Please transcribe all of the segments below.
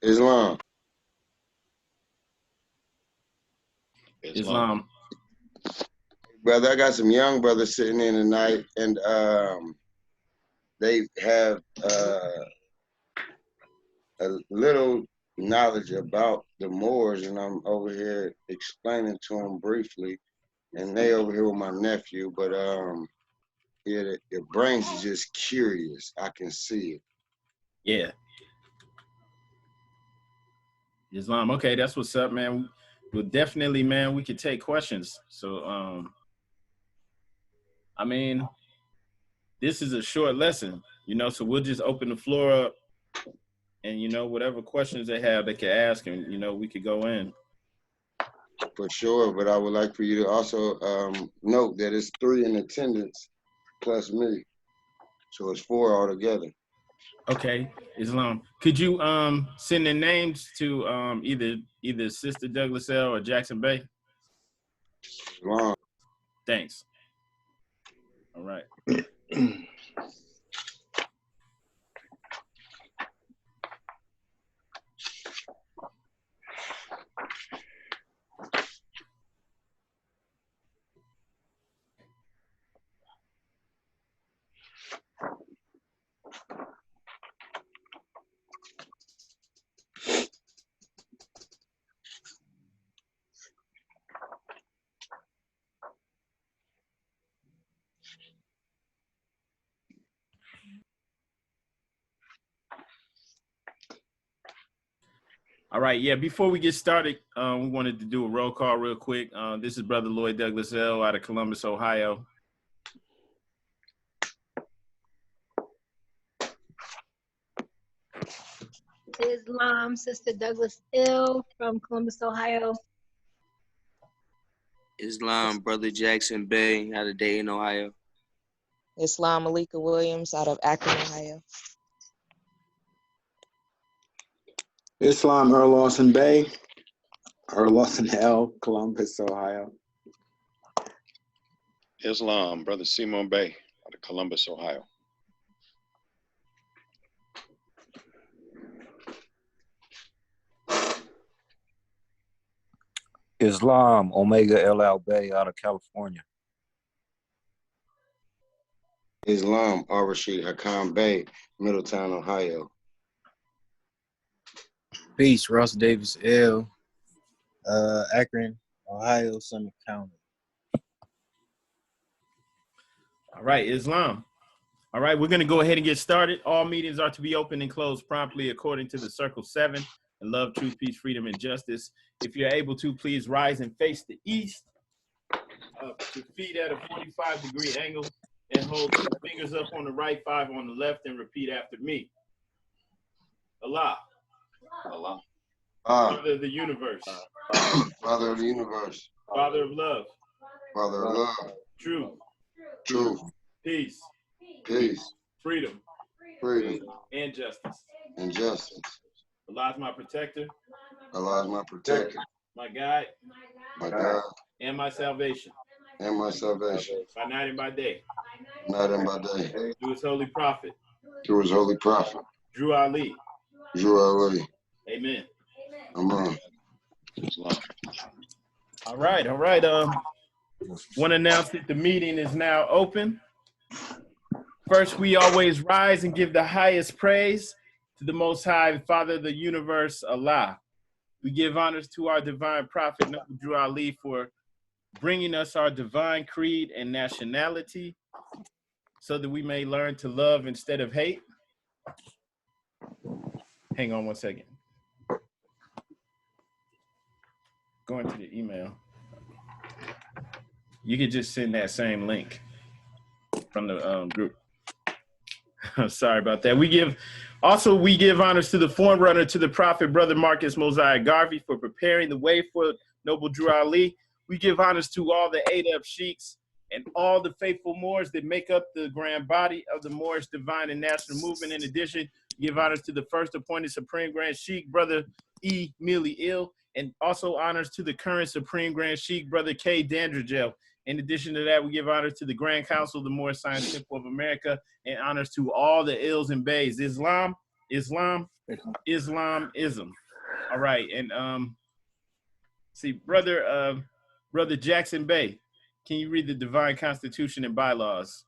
Islam. Islam. Brother, I got some young brothers sitting in tonight, and they have a little knowledge about the Moors, and I'm over here explaining to them briefly, and they over here with my nephew, but yeah, their brains is just curious. I can see it. Yeah. Islam. Okay, that's what's up, man. Well, definitely, man, we could take questions. So, I mean, this is a short lesson, you know, so we'll just open the floor up and, you know, whatever questions they have, they can ask and, you know, we could go in. For sure, but I would like for you to also note that it's 3 in attendance plus me. So it's 4 altogether. Okay, Islam. Could you send the names to either Sister Douglas L or Jackson Bay? Islam. Thanks. All right. All right, yeah, before we get started, we wanted to do a roll call real quick. This is Brother Lloyd Douglas L. out of Columbus, Ohio. Islam, Sister Douglas L. from Columbus, Ohio. Islam, Brother Jackson Bay out of Dayton, Ohio. Islam, Malika Williams out of Akron, Ohio. Islam, Earl Lawson Bay, Earl Lawson L, Columbus, Ohio. Islam, Brother Simon Bay out of Columbus, Ohio. Islam, Omega LL Bay out of California. Islam, Al-Rashid Hakan Bay, Middletown, Ohio. Peace, Ross Davis L. Akron, Ohio, Summit County. All right, Islam. All right, we're going to go ahead and get started. All meetings are to be open and closed promptly according to the Circle 7 and love, truth, peace, freedom, and justice. If you're able to, please rise and face the east. Put your feet at a 45-degree angle and hold 2 fingers up on the right, 5 on the left, and repeat after me. Allah. Allah. Father of the universe. Father of the universe. Father of love. Father of love. Truth. Truth. Peace. Peace. Freedom. Freedom. And justice. And justice. Allah is my protector. Allah is my protector. My guide. My God. And my salvation. And my salvation. By night and by day. Night and by day. Through his holy prophet. Through his holy prophet. Drew Ali. Drew Ali. Amen. Amen. All right, all right. Want to announce that the meeting is now open. First, we always rise and give the highest praise to the Most High, Father of the universe, Allah. We give honors to our divine prophet, Noble Drew Ali, for bringing us our divine creed and nationality so that we may learn to love instead of hate. Hang on one second. Going to the email. You could just send that same link from the group. Sorry about that. We give honors to the forerunner to the prophet, Brother Marcus Mosiah Garvey, for preparing the way for Noble Drew Ali. We give honors to all the Adab sheiks and all the faithful Moors that make up the grand body of the Moorish Divine and National Movement. In addition, we give honors to the first appointed Supreme Grand Sheikh, Brother E. Millie Ill, and also honors to the current Supreme Grand Sheikh, Brother K. Dandridgel, In addition to that, we give honor to the Grand Council of the Moorish Science Temple of America and honors to all the Ils and Bays. Islam, Islamism. All right, and see, brother Jackson Bey, can you read the Divine Constitution and bylaws?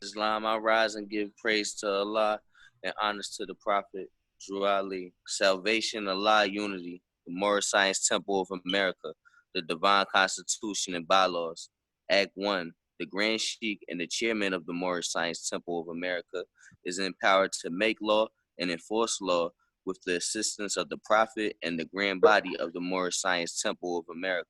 Islam, I rise and give praise to Allah and honors to the Prophet, Drew Ali. Salvation, Allah, unity, the Moorish Science Temple of America, the Divine Constitution and bylaws. Act 1. The Grand Sheikh and the chairman of the Moorish Science Temple of America is empowered to make law and enforce law with the assistance of the Prophet and the Grand Body of the Moorish Science Temple of America.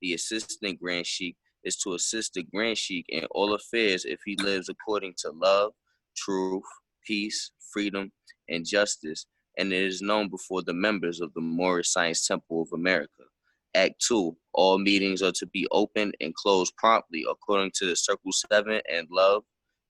The Assistant Grand Sheikh is to assist the Grand Sheikh in all affairs if he lives according to love, truth, peace, freedom, and justice, and it is known before the members of the Moorish Science Temple of America. Act 2. All meetings are to be opened and closed promptly according to the Circle 7 and love,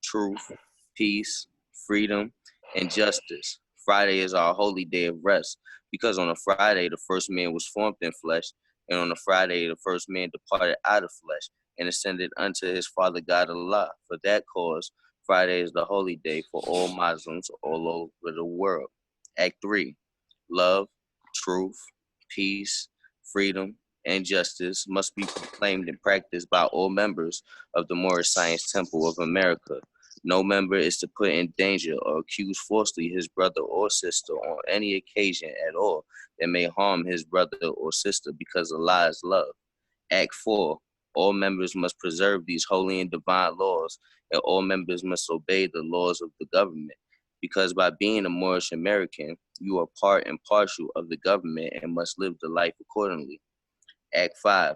truth, peace, freedom, and justice. Friday is our holy day of rest because on a Friday the first man was formed in flesh, and on a Friday the first man departed out of flesh and ascended unto his Father God Allah. For that cause, Friday is the holy day for all Muslims all over the world. Act 3. Love, truth, peace, freedom, and justice must be proclaimed and practiced by all members of the Moorish Science Temple of America. No member is to put in danger or accuse falsely his brother or sister on any occasion at all that may harm his brother or sister because Allah is love. Act 4. All members must preserve these holy and divine laws, and all members must obey the laws of the government, because by being a Moorish American, you are part and partial of the government and must live the life accordingly. Act 5.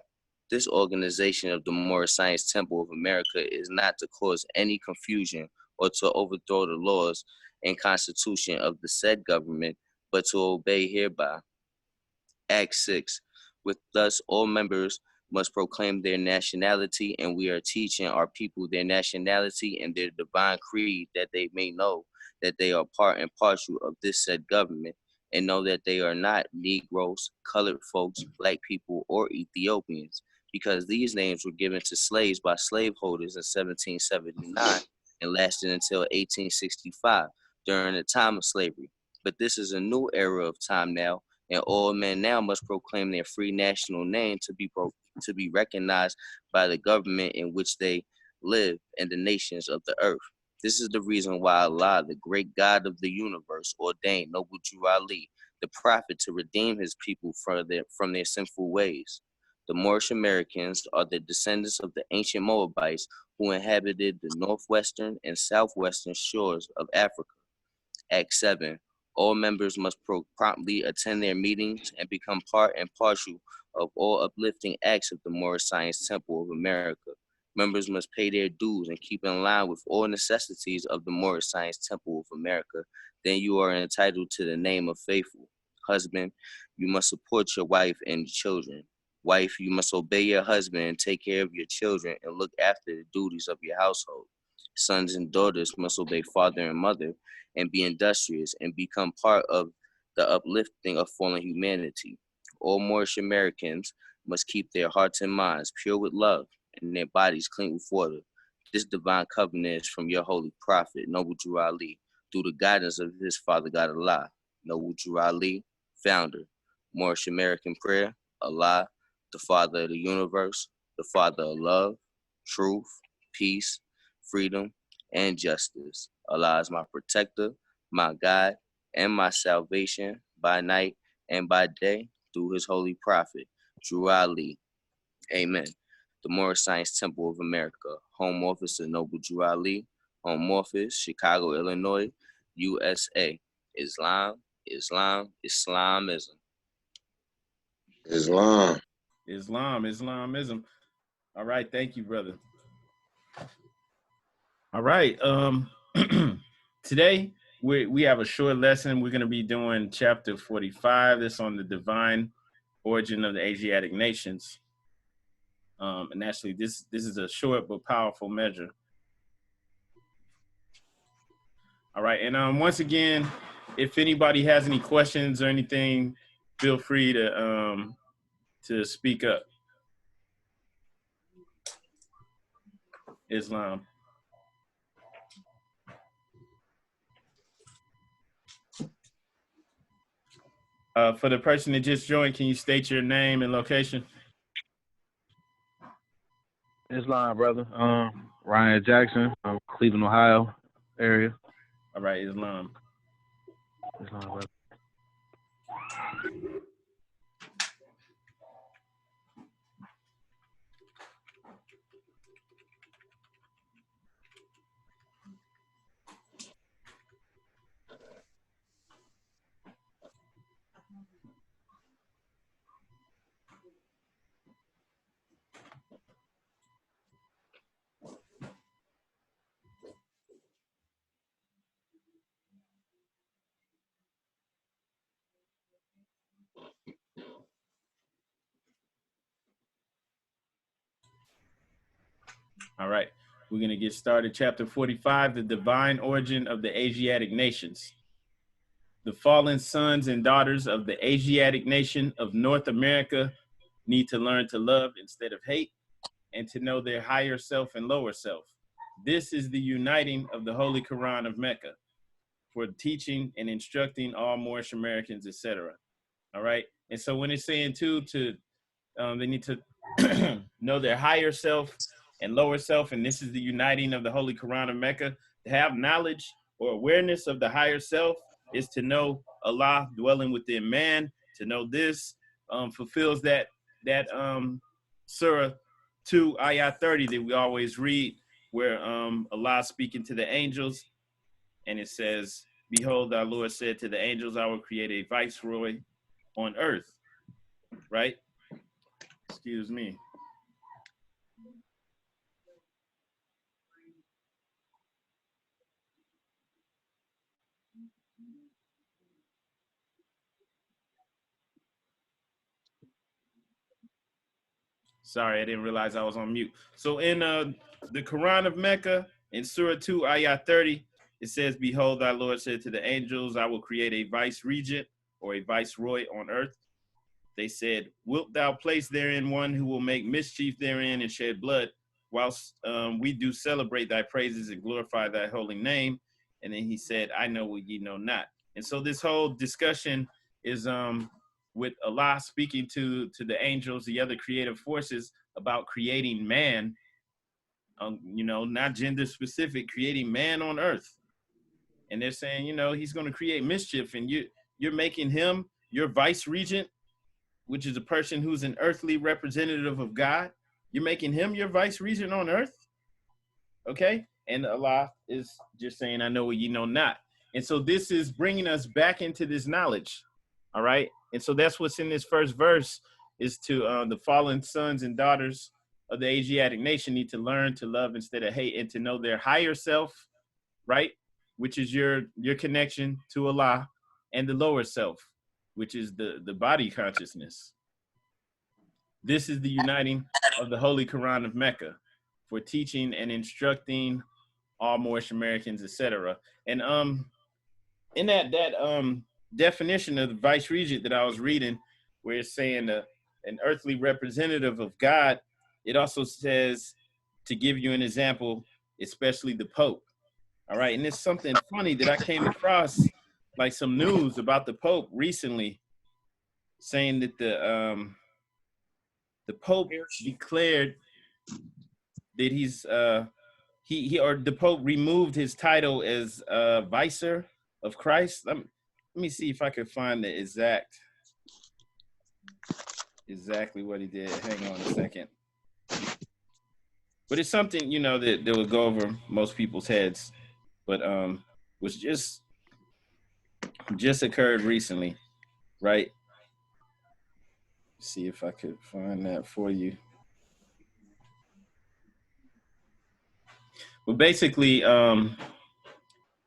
This organization of the Moorish Science Temple of America is not to cause any confusion or to overthrow the laws and constitution of the said government, but to obey hereby. Act 6. With thus, all members must proclaim their nationality, and we are teaching our people their nationality and their divine creed that they may know that they are part and partial of this said government, and know that they are not Negroes, colored folks, black people, or Ethiopians, because these names were given to slaves by slaveholders in 1779 and lasted until 1865 during the time of slavery. But this is a new era of time now, and all men now must proclaim their free national name to be recognized by the government in which they live and the nations of the earth. This is the reason why Allah, the great God of the universe, ordained Noble Drew Ali, the prophet, to redeem his people from their sinful ways. The Moorish Americans are the descendants of the ancient Moabites who inhabited the northwestern and southwestern shores of Africa. Act 7. All members must promptly attend their meetings and become part and partial of all uplifting acts of the Moorish Science Temple of America. Members must pay their dues and keep in line with all necessities of the Moorish Science Temple of America. Then you are entitled to the name of faithful. Husband, you must support your wife and children. Wife, you must obey your husband and take care of your children and look after the duties of your household. Sons and daughters must obey father and mother and be industrious and become part of the uplifting of fallen humanity. All Moorish Americans must keep their hearts and minds pure with love and their bodies clean with water. This divine covenant is from your holy prophet, Noble Drew Ali, through the guidance of his Father God Allah. Noble Drew Ali, founder. Moorish American prayer, Allah, the Father of the universe, the Father of love, truth, peace, freedom, and justice. Allah is my protector, my guide, and my salvation by night and by day through his holy prophet, Drew Ali. Amen. The Moorish Science Temple of America, Home Office of Noble Drew Ali, Home Office, Chicago, Illinois, USA. Islam, Islam, Islamism. Islam. Islamism. All right, thank you, brother. All right, today we have a short lesson. We're going to be doing chapter 45. That's on the divine origin of the Asiatic nations. And actually, this is a short but powerful measure. All right, and once again, if anybody has any questions or anything, feel free to speak up. Islam. For the person that just joined, can you state your name and location? Islam, brother. Ryan Jackson from Cleveland, Ohio area. All right, Islam. Islam, brother. All right, we're going to get started. Chapter 45, the divine origin of the Asiatic nations. The fallen sons and daughters of the Asiatic nation of North America need to learn to love instead of hate and to know their higher self and lower self. This is the uniting of the Holy Koran of Mecca for teaching and instructing all Moorish Americans, etc. All right, and so when it's saying too, they need to know their higher self and lower self, and this is the uniting of the Holy Koran of Mecca. To have knowledge or awareness of the higher self is to know Allah dwelling within man. To know this fulfills that Surah 2 ayah 30 that we always read, where Allah speaking to the angels, and it says, "Behold, our Lord said to the angels, I will create a viceroy on earth." Right? Excuse me. Sorry, I didn't realize I was on mute. So in the Quran of Mecca, in Surah 2, ayah 30, it says, "Behold, thy Lord said to the angels, I will create a vice regent or a viceroy on earth. They said, wilt thou place therein one who will make mischief therein and shed blood, whilst we do celebrate thy praises and glorify thy holy name?" And then he said, "I know what ye know not." And so this whole discussion is with Allah speaking to the angels, the other creative forces, about creating man, not gender specific, creating man on earth. And they're saying, he's going to create mischief, and you're making him your vice regent, which is a person who's an earthly representative of God. You're making him your vice regent on earth. Okay. And Allah is just saying, "I know what ye know not." And so this is bringing us back into this knowledge. All right. And so that's what's in this first verse, is to the fallen sons and daughters of the Asiatic nation need to learn to love instead of hate, and to know their higher self, right? Which is your connection to Allah, and the lower self, which is the body consciousness. This is the uniting of the Holy Koran of Mecca for teaching and instructing all Moorish Americans, etc. And in that definition of the vice regent that I was reading, where it's saying an earthly representative of God, it also says, to give you an example, especially the Pope. All right, and it's something funny that I came across, like some news about the Pope recently, saying that the Pope declared that the Pope removed his title as Vicar of Christ. Let me see if I could find the exactly what he did. Hang on a second. But it's something, that would go over most people's heads, but was just occurred recently, right? See if I could find that for you. But basically, from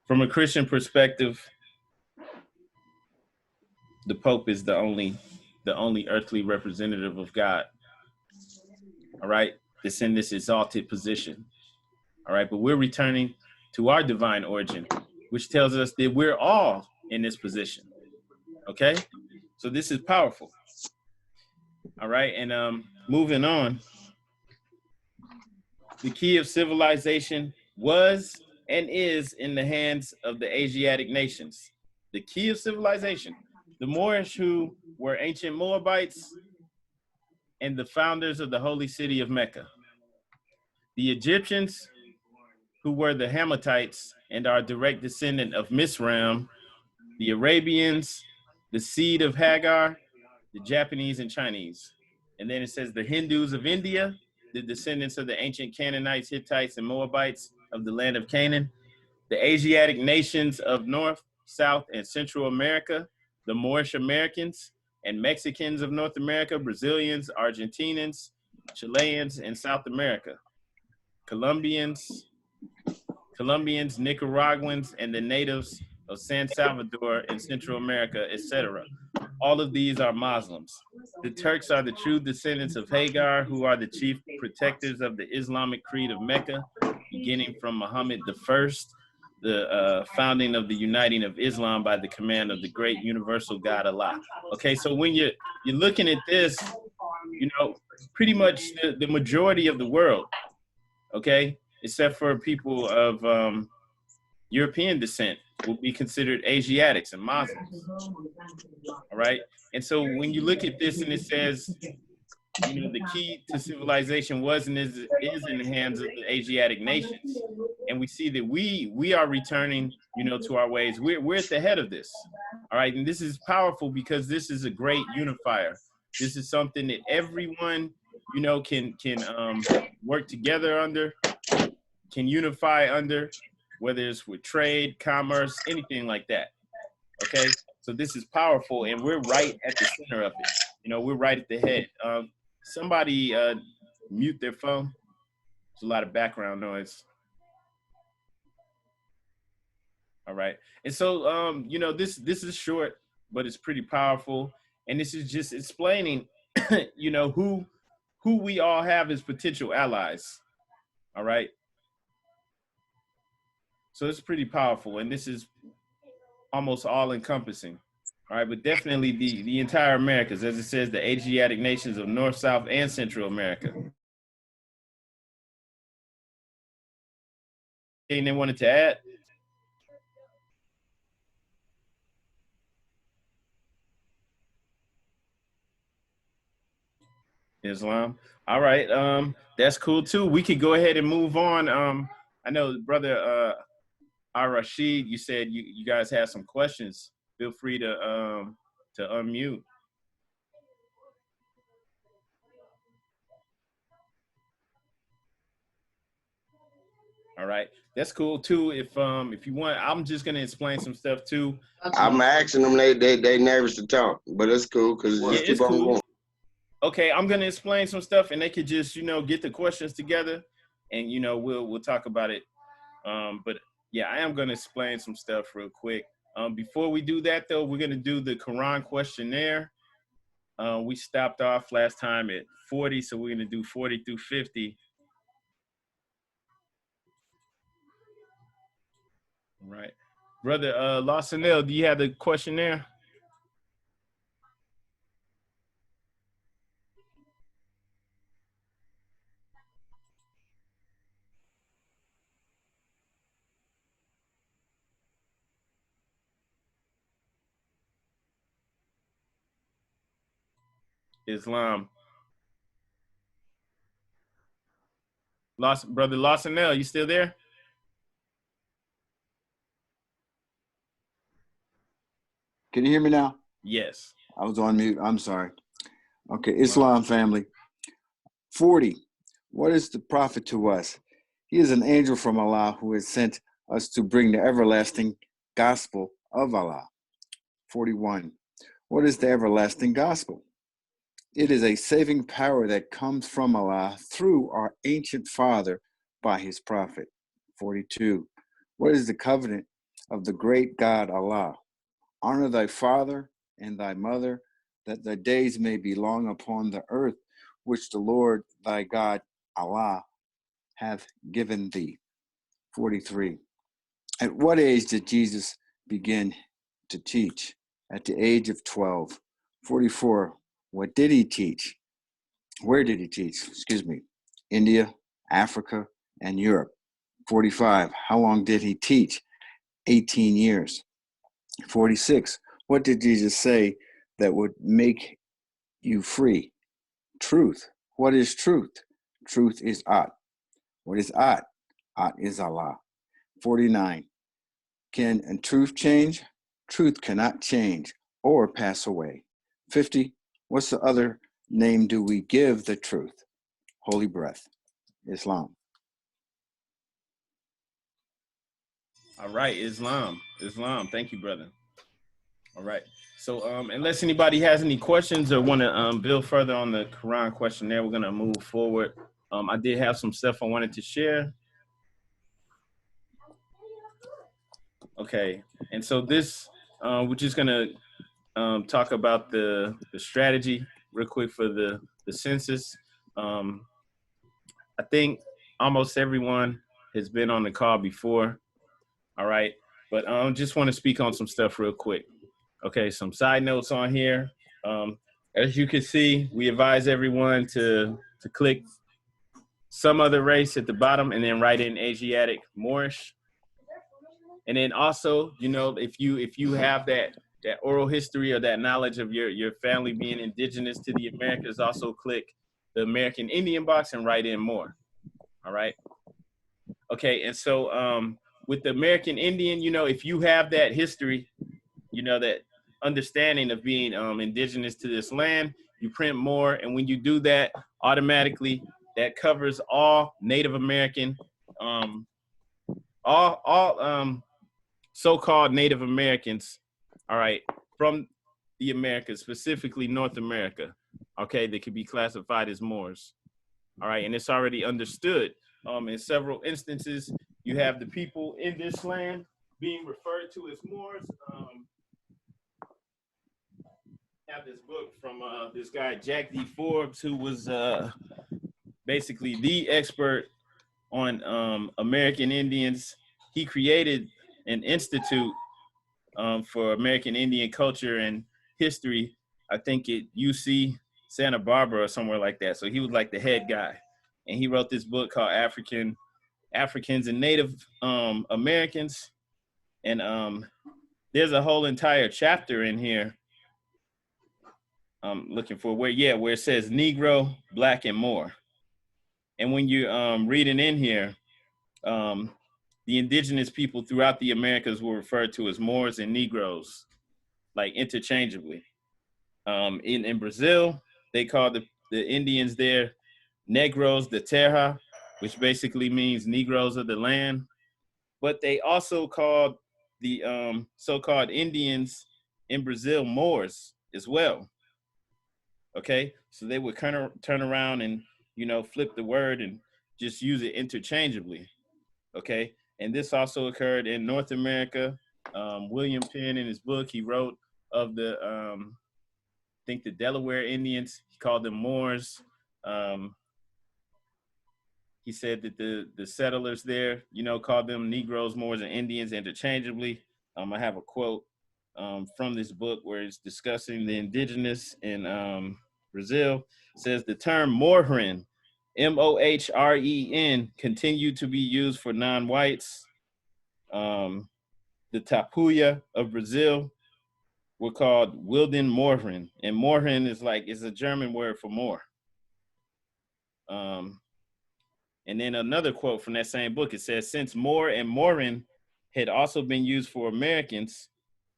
a Christian perspective, the Pope is the only earthly representative of God. All right, that's in this exalted position. All right, but we're returning to our divine origin, which tells us that we're all in this position. Okay, so this is powerful. All right, and moving on. The key of civilization was and is in the hands of the Asiatic nations. The key of civilization. The Moorish, who were ancient Moabites and the founders of the holy city of Mecca. The Egyptians, who were the Hammatites and are a direct descendant of Misraim. The Arabians, the seed of Hagar, the Japanese and Chinese. And then it says the Hindus of India, the descendants of the ancient Canaanites, Hittites, and Moabites of the land of Canaan. The Asiatic nations of North, South, and Central America. The Moorish Americans and Mexicans of North America, Brazilians, Argentinians, Chileans, and South America. Colombians, Nicaraguans, and the natives of San Salvador in Central America, etc. All of these are Muslims. The Turks are the true descendants of Hagar, who are the chief protectors of the Islamic creed of Mecca, beginning from Muhammad I, the founding of the uniting of Islam by the command of the great universal God Allah. Okay, so when you're looking at this, you know, pretty much the majority of the world, okay, except for people of European descent, will be considered Asiatics and Muslims. All right. And so when you look at this and it says, you know, the key to civilization was and is in the hands of the Asiatic nations. And we see that we are returning, you know, to our ways. We're at the head of this. All right. And this is powerful because this is a great unifier. This is something that everyone, you know, can work together under, can unify under, whether it's with trade, commerce, anything like that. Okay, so this is powerful, and we're right at the center of it. You know, we're right at the head. Somebody mute their phone. There's a lot of background noise. All right, and so you know, this is short, but it's pretty powerful, and this is just explaining, you know, who we all have as potential allies. All right. So it's pretty powerful, and this is almost all-encompassing. All right, but definitely the entire Americas, as it says, the Asiatic nations of North, South, and Central America. Anything they wanted to add? Islam. All right, that's cool too. We could go ahead and move on. I know, brother Rashid, you said you guys have some questions. Feel free to unmute. All right, that's cool too. If you want, I'm just gonna explain some stuff too. I'm asking them, they nervous to talk, but it's cool because yeah, it's cool. Okay, I'm gonna explain some stuff, and they could just, you know, get the questions together, and you know, we'll talk about it. But yeah, I am gonna explain some stuff real quick. Before we do that though, we're gonna do the Quran questionnaire. We stopped off last time at 40, so we're gonna do 40 through 50. All right, brother Lawsonell, do you have the questionnaire? Islam. Brother Lawsonell, you still there? Can you hear me now? Yes. I was on mute. I'm sorry. Okay, Islam family. 40. What is the prophet to us? He is an angel from Allah who has sent us to bring the everlasting gospel of Allah. 41. What is the everlasting gospel? It is a saving power that comes from Allah through our ancient father by his prophet. 42. What is the covenant of the great God Allah? Honor thy father and thy mother, that thy days may be long upon the earth, which the Lord thy God Allah hath given thee. 43. At what age did Jesus begin to teach? At the age of 12. 44. What did he teach? Where did he teach? India, Africa, and Europe. 45. How long did he teach? 18 years. 46. What did Jesus say that would make you free? Truth. What is truth? Truth is At. What is At? At is Allah. 49. Can truth change? Truth cannot change or pass away. 50. What's the other name do we give the truth? Holy breath. Islam. All right, Islam. Thank you, brother. All right. So unless anybody has any questions or want to build further on the Quran questionnaire, we're going to move forward. I did have some stuff I wanted to share. Okay. And so this, we're just going to talk about the strategy real quick for the census. I think almost everyone has been on the call before. All right. But just want to speak on some stuff real quick. Okay, some side notes on here. As you can see, we advise everyone to click some other race at the bottom and then write in Asiatic, Moorish. And then also, you know, if you have that oral history or that knowledge of your family being indigenous to the Americas, also click the American Indian box and write in more. All right. Okay, and so with the American Indian, you know, if you have that history, you know, that understanding of being indigenous to this land, you print more. And when you do that, automatically that covers all Native American, all so-called Native Americans, all right, from the Americas, specifically North America, okay, that could be classified as Moors, all right, and it's already understood. In several instances, you have the people in this land being referred to as Moors. Have this book from this guy, Jack D. Forbes, who was basically the expert on American Indians. He created an institute for American Indian culture and history, I think at UC Santa Barbara or somewhere like that. So he was like the head guy. And he wrote this book called Africans and Native Americans. And there's a whole entire chapter in here I'm looking for where it says Negro, Black, and Moor. And when you're reading in here, the indigenous people throughout the Americas were referred to as Moors and Negroes, like interchangeably. In Brazil, they called the Indians there Negros de Terra, which basically means Negroes of the land. But they also called the so-called Indians in Brazil Moors as well. Okay, so they would kind of turn around and, you know, flip the word and just use it interchangeably. Okay, and this also occurred in North America. William Penn, in his book, he wrote of the, I think the Delaware Indians, he called them Moors. He said that the settlers there, you know, called them Negroes, Moors, and Indians interchangeably. I have a quote from this book where it's discussing the indigenous in Brazil. It says the term Mohren, Mohren, continued to be used for non-whites. The Tapuya of Brazil were called Wilden Mohren, and Mohren is a German word for Moor. And then another quote from that same book, it says, since Moor and Morin had also been used for Americans,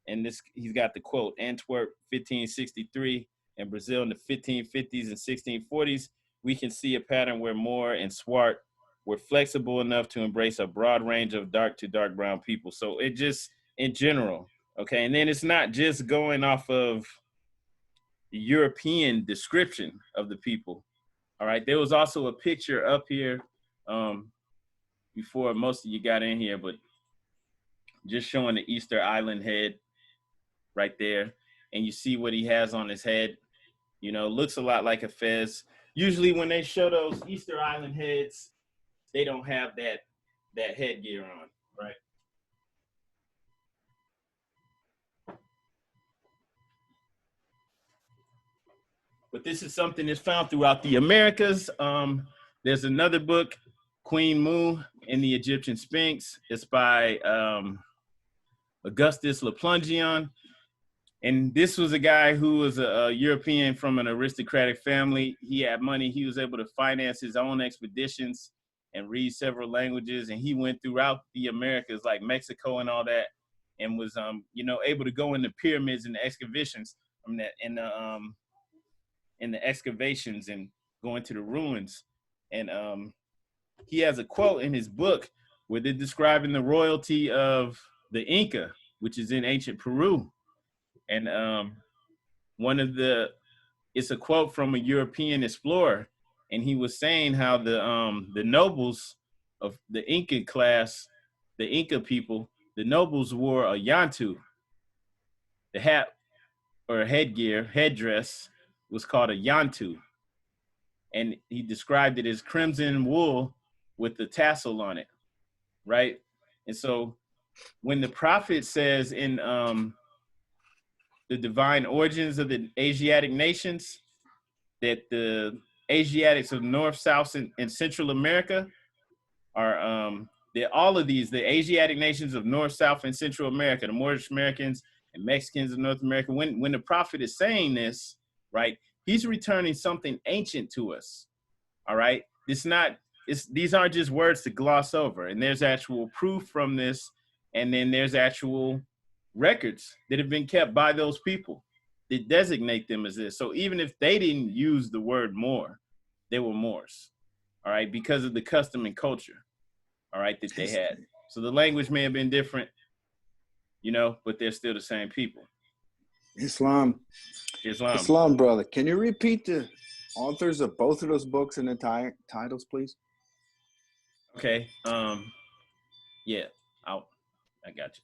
and this, he's got the quote, Antwerp 1563 and Brazil in the 1550s and 1640s, we can see a pattern where Moor and Swart were flexible enough to embrace a broad range of dark to dark brown people. So it just, in general, okay, and then it's not just going off of the European description of the people. All right, there was also a picture up here before most of you got in here, but just showing the Easter Island head right there. And you see what he has on his head, you know, looks a lot like a fez. Usually when they show those Easter Island heads, they don't have that headgear on, right? But this is something that's found throughout the Americas. There's another book Queen Mu and the Egyptian Sphinx. It's by Augustus Laplungion. And this was a guy who was a European from an aristocratic family. He had money. He was able to finance his own expeditions and read several languages. And he went throughout the Americas, like Mexico and all that, and was, able to go in the pyramids and the excavations, in the excavations and go into the ruins. And he has a quote in his book where they're describing the royalty of the Inca, which is in ancient Peru. And it's a quote from a European explorer, and he was saying how the nobles of the Inca class, the Inca people, the nobles wore a yantu. The hat or headdress was called a yantu, and he described it as crimson wool with the tassel on it, right? And so when the prophet says in the divine origins of the Asiatic nations, that the Asiatics of North, South, and Central America are, that all of these, the Asiatic nations of North, South, and Central America, the Moorish Americans and Mexicans of North America, when the prophet is saying this, right, he's returning something ancient to us, all right? These aren't just words to gloss over, and there's actual proof from this, and then there's actual records that have been kept by those people that designate them as this. So even if they didn't use the word Moor, they were Moors, all right, because of the custom and culture, all right, that they had. So the language may have been different, but they're still the same people. Islam, brother. Can you repeat the authors of both of those books and the titles, please? Okay. Yeah, I got you.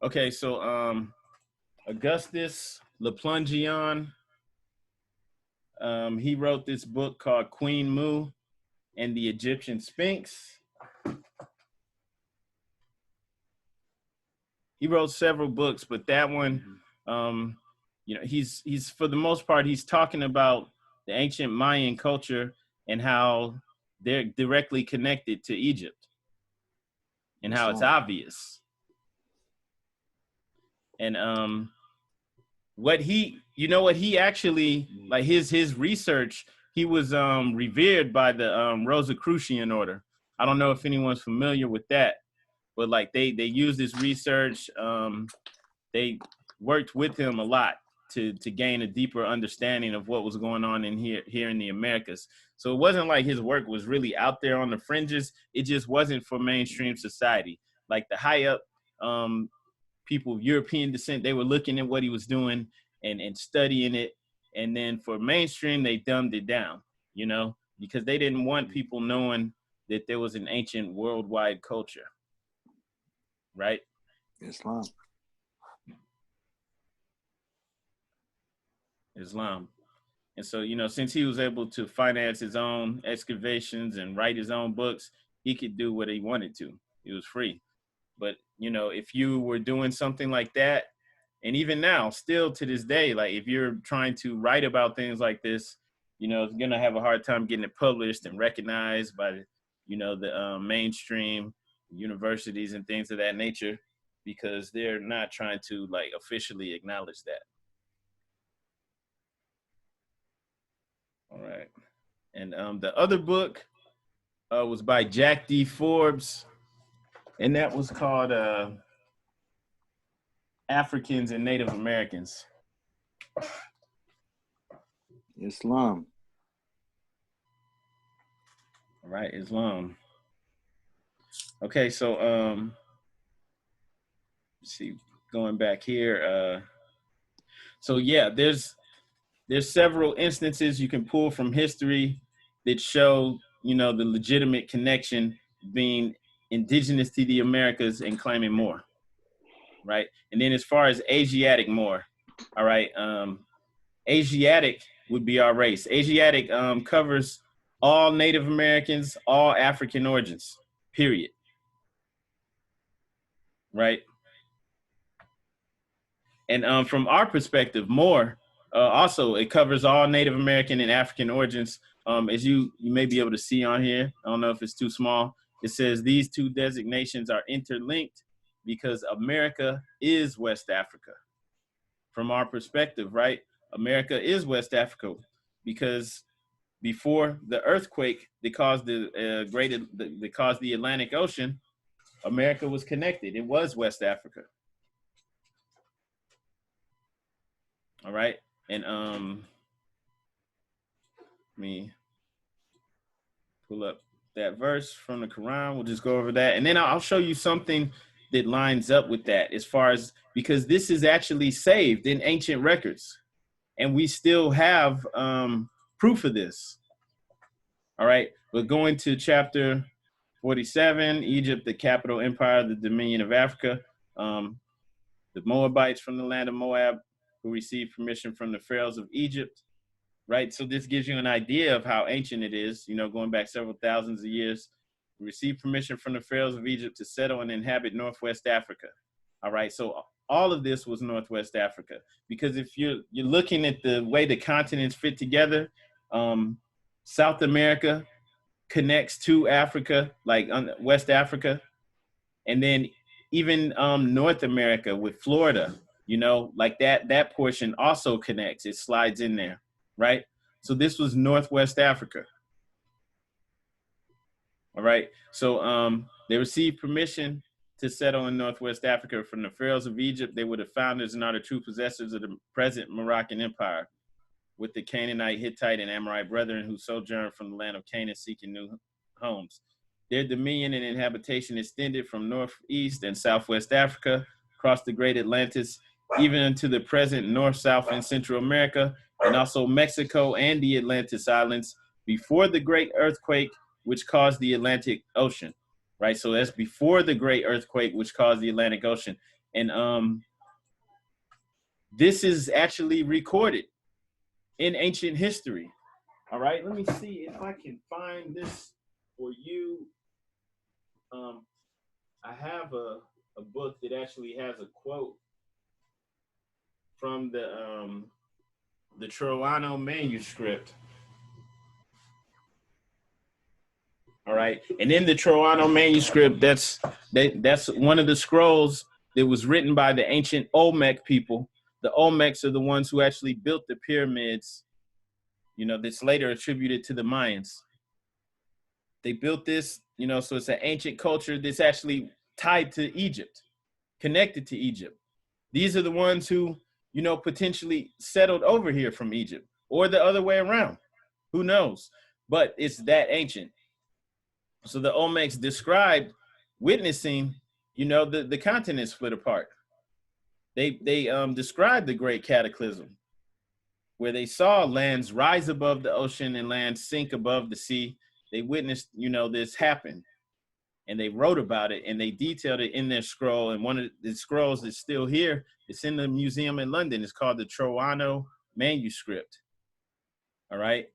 Okay, so Augustus Laplungion, he wrote this book called Queen Mu and the Egyptian Sphinx. He wrote several books, but that one, he's for the most part, he's talking about the ancient Mayan culture and how they're directly connected to Egypt and how it's obvious. And what he actually, like his research, he was revered by the Rosicrucian order. I don't know if anyone's familiar with that, but like they used his research. They worked with him a lot to gain a deeper understanding of what was going on in here in the Americas. So it wasn't like his work was really out there on the fringes. It just wasn't for mainstream society. Like the high up people of European descent, they were looking at what he was doing and studying it. And then for mainstream, they dumbed it down, because they didn't want people knowing that there was an ancient worldwide culture, right? Islam. And so, since he was able to finance his own excavations and write his own books, he could do what he wanted to. He was free. But, if you were doing something like that, and even now, still to this day, like if you're trying to write about things like this, it's going to have a hard time getting it published and recognized by, the mainstream universities and things of that nature, because they're not trying to like officially acknowledge that. All right. And the other book was by Jack D. Forbes, and that was called Africans and Native Americans. Islam. All right, Islam. Okay, so let's see, going back here. So yeah, there's several instances you can pull from history that show, the legitimate connection being indigenous to the Americas and claiming more, right? And then as far as Asiatic more, all right, Asiatic would be our race. Asiatic covers all Native Americans, all African origins, period, right? And from our perspective, more, also, it covers all Native American and African origins. As you may be able to see on here, I don't know if it's too small. It says these two designations are interlinked because America is West Africa. From our perspective, right? America is West Africa because before the earthquake that caused that caused the Atlantic Ocean, America was connected. It was West Africa. All right. And let me pull up that verse from the Quran. We'll just go over that. And then I'll show you something that lines up with that as far as, because this is actually saved in ancient records. And we still have proof of this. All right. We're going to chapter 47, Egypt, the capital empire, the dominion of Africa. The Moabites from the land of Moab who received permission from the pharaohs of Egypt. Right. So this gives you an idea of how ancient it is, you know, going back several thousands of years. We received permission from the pharaohs of Egypt to settle and inhabit Northwest Africa. All right. So all of this was Northwest Africa, because if you're looking at the way the continents fit together, South America connects to Africa, like West Africa, and then even North America with Florida, you know, like that portion also connects. It slides in there. Right? So this was Northwest Africa. All right. So they received permission to settle in Northwest Africa from the pharaohs of Egypt. They were the founders and are the true possessors of the present Moroccan Empire, with the Canaanite, Hittite, and Amorite brethren who sojourned from the land of Canaan seeking new homes. Their dominion and inhabitation extended from northeast and southwest Africa, across the great Atlantis, even into the present North, South, and Central America, and also Mexico and the Atlantis Islands before the great earthquake, which caused the Atlantic Ocean, right? So that's before the great earthquake, which caused the Atlantic Ocean. And this is actually recorded in ancient history. All right, let me see if I can find this for you. I have a book that actually has a quote from the Troano manuscript. All right, and in the Troano manuscript, that's one of the scrolls that was written by the ancient Olmec people. The Olmecs are the ones who actually built the pyramids, you know, that's later attributed to the Mayans. They built this, you know, so it's an ancient culture that's actually tied to Egypt, connected to Egypt. These are the ones who, you know, potentially settled over here from Egypt, or the other way around. Who knows? But it's that ancient. So the Olmecs described witnessing, you know, the continent split apart. They described the great cataclysm, where they saw lands rise above the ocean and lands sink above the sea. They witnessed, you know, this happen, and they wrote about it, and they detailed it in their scroll. And one of the scrolls that's still here, it's in the museum in London. It's called the Troano manuscript. All right.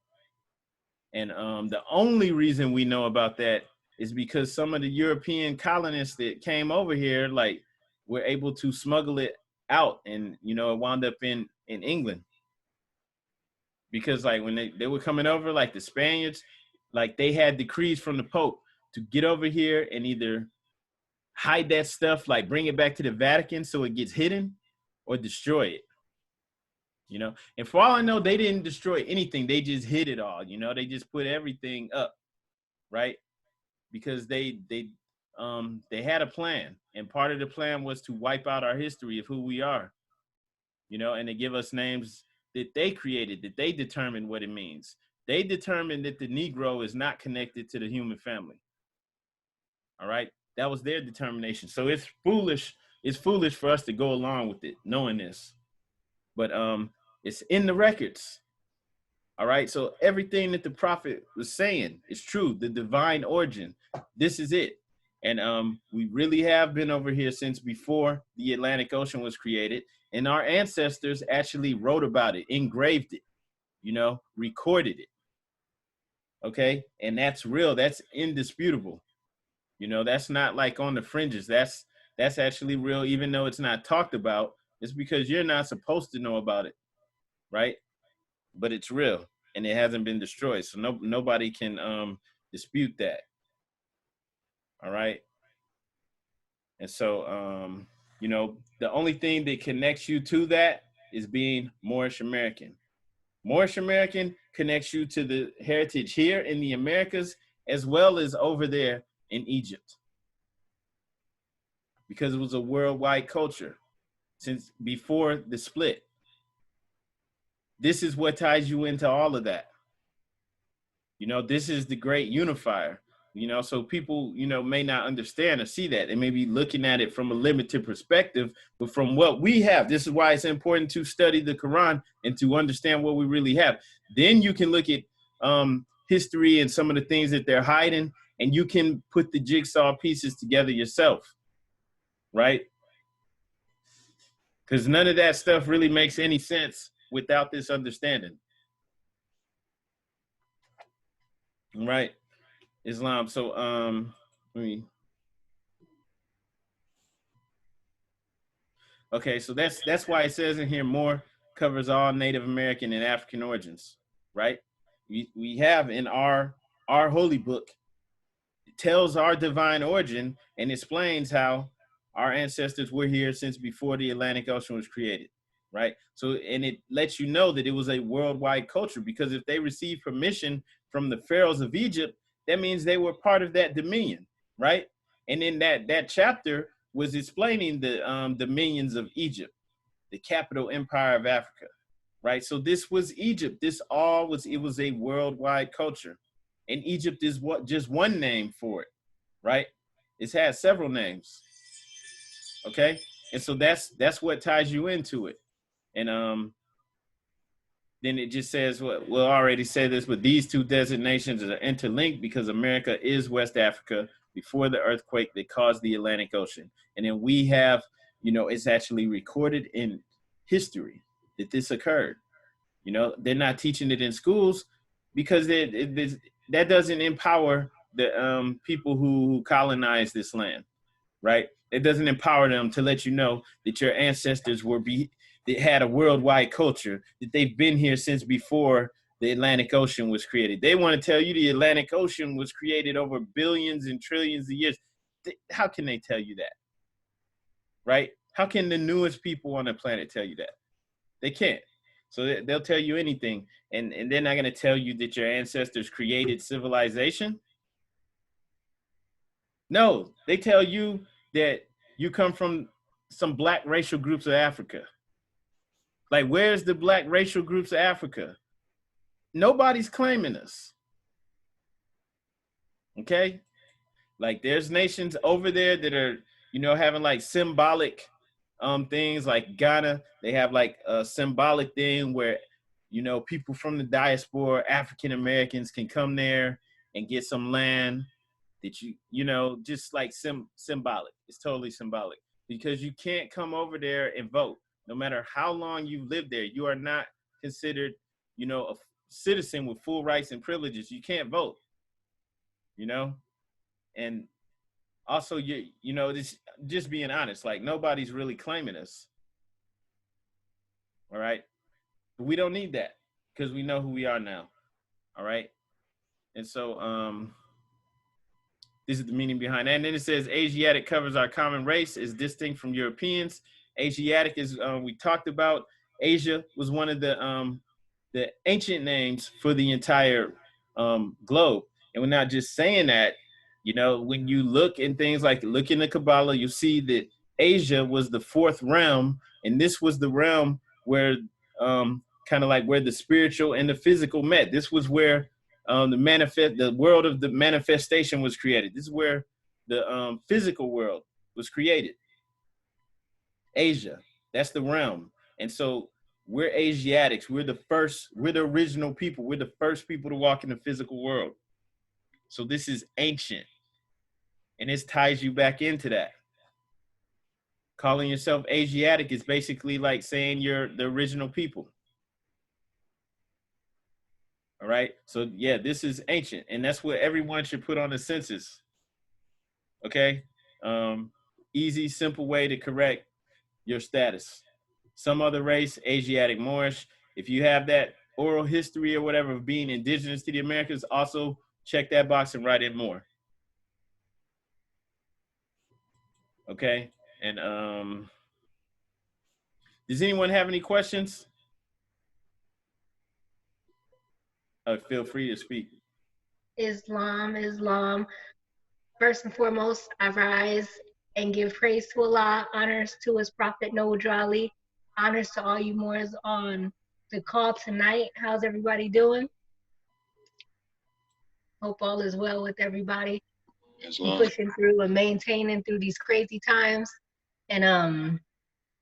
And the only reason we know about that is because some of the European colonists that came over here, like, were able to smuggle it out, and, you know, it wound up in England. Because, like, when they were coming over, like the Spaniards, like, they had decrees from the Pope to get over here and either hide that stuff, like bring it back to the Vatican so it gets hidden, or destroy it. You know, and for all I know, they didn't destroy anything. They just hid it all. You know, they just put everything up, right? Because they had a plan, and part of the plan was to wipe out our history of who we are. You know, and to give us names that they created, that they determined what it means. They determined that the Negro is not connected to the human family. All right, that was their determination. So it's foolish. It's foolish for us to go along with it, knowing this. But it's in the records. All right. So everything that the prophet was saying is true. The divine origin. This is it. And we really have been over here since before the Atlantic Ocean was created. And our ancestors actually wrote about it, engraved it, you know, recorded it. Okay. And that's real. That's indisputable. You know, that's not like on the fringes. That's actually real, even though it's not talked about. It's because you're not supposed to know about it, right? But it's real, and it hasn't been destroyed, so nobody can dispute that. All right. And so, you know, the only thing that connects you to that is being Moorish American. Moorish American connects you to the heritage here in the Americas, as well as over there in Egypt, because it was a worldwide culture since before the split. This is what ties you into all of that. You know, this is the great unifier, you know, so people, you know, may not understand or see that. They may be looking at it from a limited perspective, but from what we have, this is why it's important to study the Quran and to understand what we really have. Then you can look at history and some of the things that they're hiding, and you can put the jigsaw pieces together yourself, right? Because none of that stuff really makes any sense without this understanding. Right, Islam. So let me. Okay, so that's why it says in here more covers all Native American and African origins, right? We have in our holy book, it tells our divine origin and explains how our ancestors were here since before the Atlantic Ocean was created, right? So, and it lets you know that it was a worldwide culture, because if they received permission from the pharaohs of Egypt, that means they were part of that dominion, right? And in that chapter was explaining the dominions of Egypt, the capital empire of Africa, right? So this was Egypt. This all was, it was a worldwide culture. And Egypt is what, just one name for it, right? It's had several names, okay? And so that's what ties you into it. And then it just says, we'll already say this, but these two desert nations are interlinked because America is West Africa before the earthquake that caused the Atlantic Ocean. And then we have, you know, it's actually recorded in history that this occurred. You know, they're not teaching it in schools because that doesn't empower the people who colonize this land, right? It doesn't empower them to let you know that your ancestors that had a worldwide culture, that they've been here since before the Atlantic Ocean was created. They want to tell you the Atlantic Ocean was created over billions and trillions of years. How can they tell you that, right? How can the newest people on the planet tell you that? They can't. So they'll tell you anything, and they're not going to tell you that your ancestors created civilization. No, they tell you that you come from some black racial groups of Africa. Like, where's the black racial groups of Africa? Nobody's claiming us. Okay? Like, there's nations over there that are, you know, having like symbolic things. Like Ghana, they have like a symbolic thing where, you know, people from the diaspora, African Americans, can come there and get some land that you know, just like symbolic. It's totally symbolic, because you can't come over there and vote. No matter how long you've lived there, you are not considered, you know, a citizen with full rights and privileges. You can't vote, you know? And also, you know, this, just being honest, like, nobody's really claiming us, all right? But we don't need that, because we know who we are now, all right? And so this is the meaning behind that. And then it says Asiatic covers our common race, is distinct from Europeans. Asiatic is, we talked about, Asia was one of the ancient names for the entire globe. And we're not just saying that, you know, when you look in things like, look in the Kabbalah, you see that Asia was the fourth realm, and this was the realm where kind of like where the spiritual and the physical met. This was where the world of the manifestation was created. This is where the physical world was created. Asia, that's the realm. And so we're Asiatics. We're the original people. We're the first people to walk in the physical world. So this is ancient. And this ties you back into that. Calling yourself Asiatic is basically like saying you're the original people. All right. So yeah, this is ancient. And that's what everyone should put on the census. Okay. Easy, simple way to correct your status. Some other race, Asiatic, Moorish. If you have that oral history or whatever of being indigenous to the Americas, also check that box and write in more. Okay. And does anyone have any questions? Feel free to speak. Islam. First and foremost, I rise and give praise to Allah, honors to his prophet Noble Drali, honors to all you Moors on the call tonight. How's everybody doing? Hope all is well with everybody. Islam. Pushing through and maintaining through these crazy times. And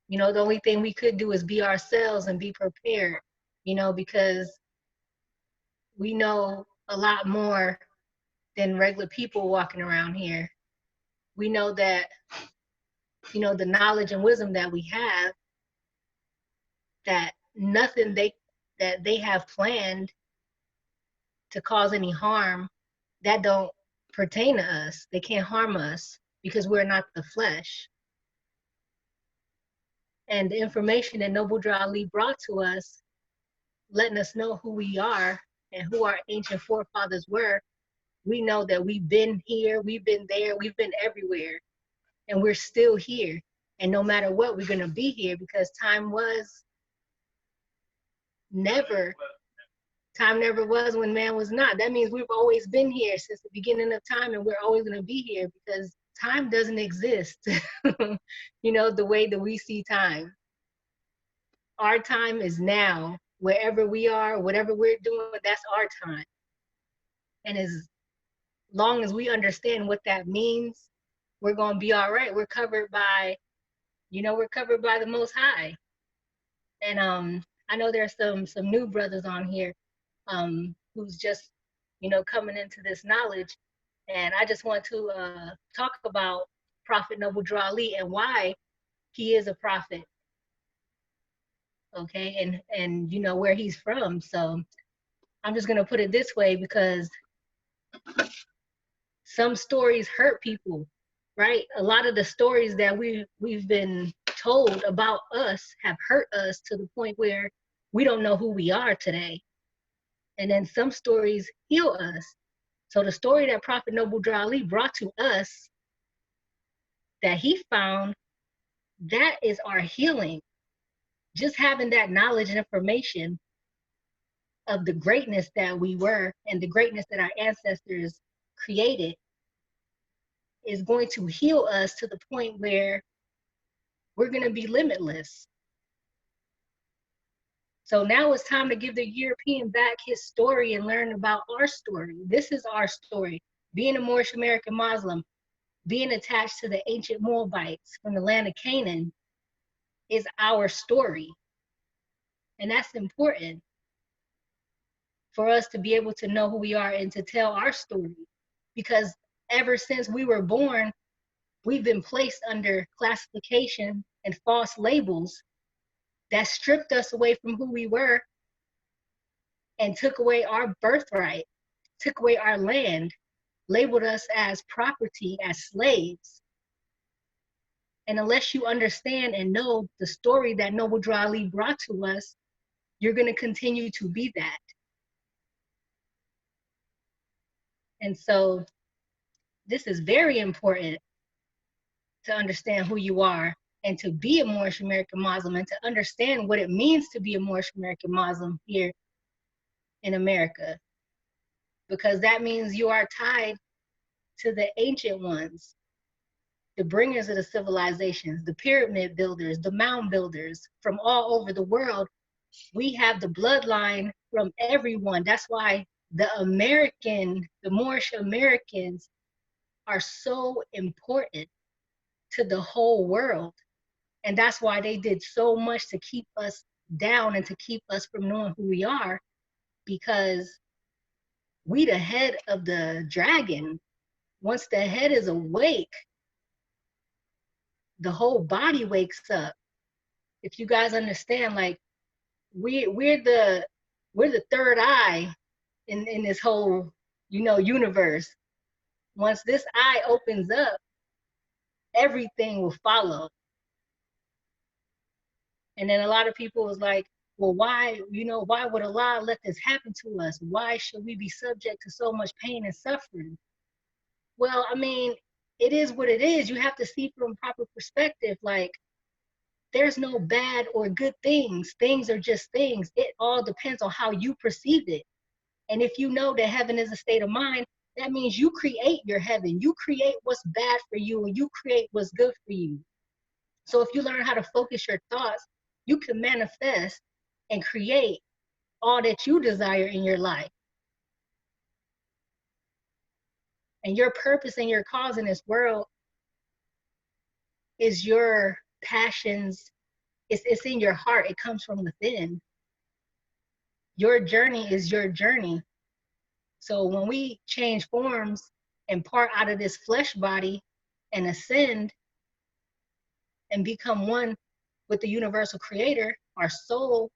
you know, the only thing we could do is be ourselves and be prepared, you know, because we know a lot more than regular people walking around here. We know that, you know, the knowledge and wisdom that we have, that nothing that they have planned to cause any harm, that don't pertain to us. They can't harm us because we're not the flesh. And the information that Noble Drew Ali brought to us, letting us know who we are and who our ancient forefathers were, we know that we've been here, we've been there, we've been everywhere, and we're still here. And no matter what, we're gonna be here because time never was when man was not. That means we've always been here since the beginning of time, and we're always gonna be here because time doesn't exist, you know, the way that we see time. Our time is now. Wherever we are, whatever we're doing, that's our time. And as long as we understand what that means, we're gonna be all right. We're covered by, you know, we're covered by the Most High. And I know there's some new brothers on here who's just, you know, coming into this knowledge. And I just want to talk about Prophet Noble Drew Ali and why he is a prophet. Okay, and you know where he's from. So I'm just gonna put it this way, because some stories hurt people, right? A lot of the stories that we've been told about us have hurt us to the point where we don't know who we are today. And then some stories heal us. So the story that Prophet Noble Drew Ali brought to us, that he found, that is our healing. Just having that knowledge and information of the greatness that we were and the greatness that our ancestors created is going to heal us to the point where we're going to be limitless. So now it's time to give the European back his story and learn about our story. This is our story. Being a Moorish American Muslim, being attached to the ancient Moabites from the land of Canaan is our story. And that's important for us to be able to know who we are and to tell our story. Because ever since we were born, we've been placed under classification and false labels that stripped us away from who we were and took away our birthright, took away our land, labeled us as property, as slaves. And unless you understand and know the story that Noble Drew Ali brought to us, you're going to continue to be that. And so this is very important to understand who you are and to be a Moorish American Muslim and to understand what it means to be a Moorish American Muslim here in America. Because that means you are tied to the ancient ones, the bringers of the civilizations, the pyramid builders, the mound builders from all over the world. We have the bloodline from everyone. That's why the Moorish Americans are so important to the whole world. And that's why they did so much to keep us down and to keep us from knowing who we are, because we the head of the dragon. Once the head is awake, the whole body wakes up. If you guys understand, like we're the third eye in this whole, you know, universe. Once this eye opens up, everything will follow. And then a lot of people was like, well, why would Allah let this happen to us? Why should we be subject to so much pain and suffering? Well, I mean, it is what it is. You have to see from proper perspective. Like, there's no bad or good things. Things are just things. It all depends on how you perceive it. And if you know that heaven is a state of mind, that means you create your heaven. You create what's bad for you, and you create what's good for you. So if you learn how to focus your thoughts, you can manifest and create all that you desire in your life. And your purpose and your cause in this world is your passions. It's in your heart. It comes from within. Your journey is your journey. So when we change forms and part out of this flesh body and ascend and become one with the universal creator, our soul,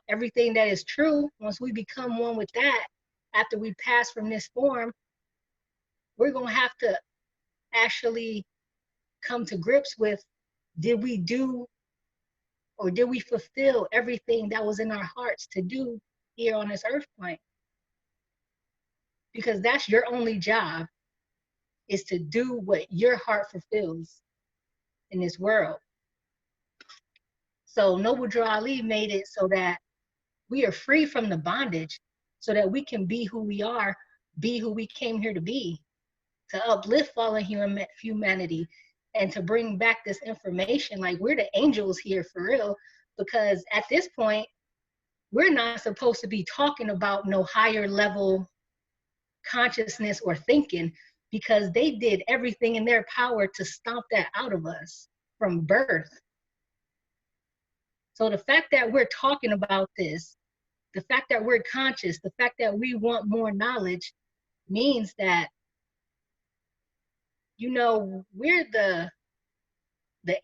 everything that is true, once we become one with that, after we pass from this form, we're going to have to actually come to grips with, did we do or did we fulfill everything that was in our hearts to do here on this earth plane? Because that's your only job, is to do what your heart fulfills in this world. So Noble Drew Ali made it so that we are free from the bondage, so that we can be who we are, be who we came here to be, to uplift fallen humanity, and to bring back this information. Like, we're the angels here for real, because at this point, we're not supposed to be talking about no higher level consciousness or thinking, because they did everything in their power to stomp that out of us from birth. So the fact that we're talking about this, the fact that we're conscious, the fact that we want more knowledge, means that, you know, we're the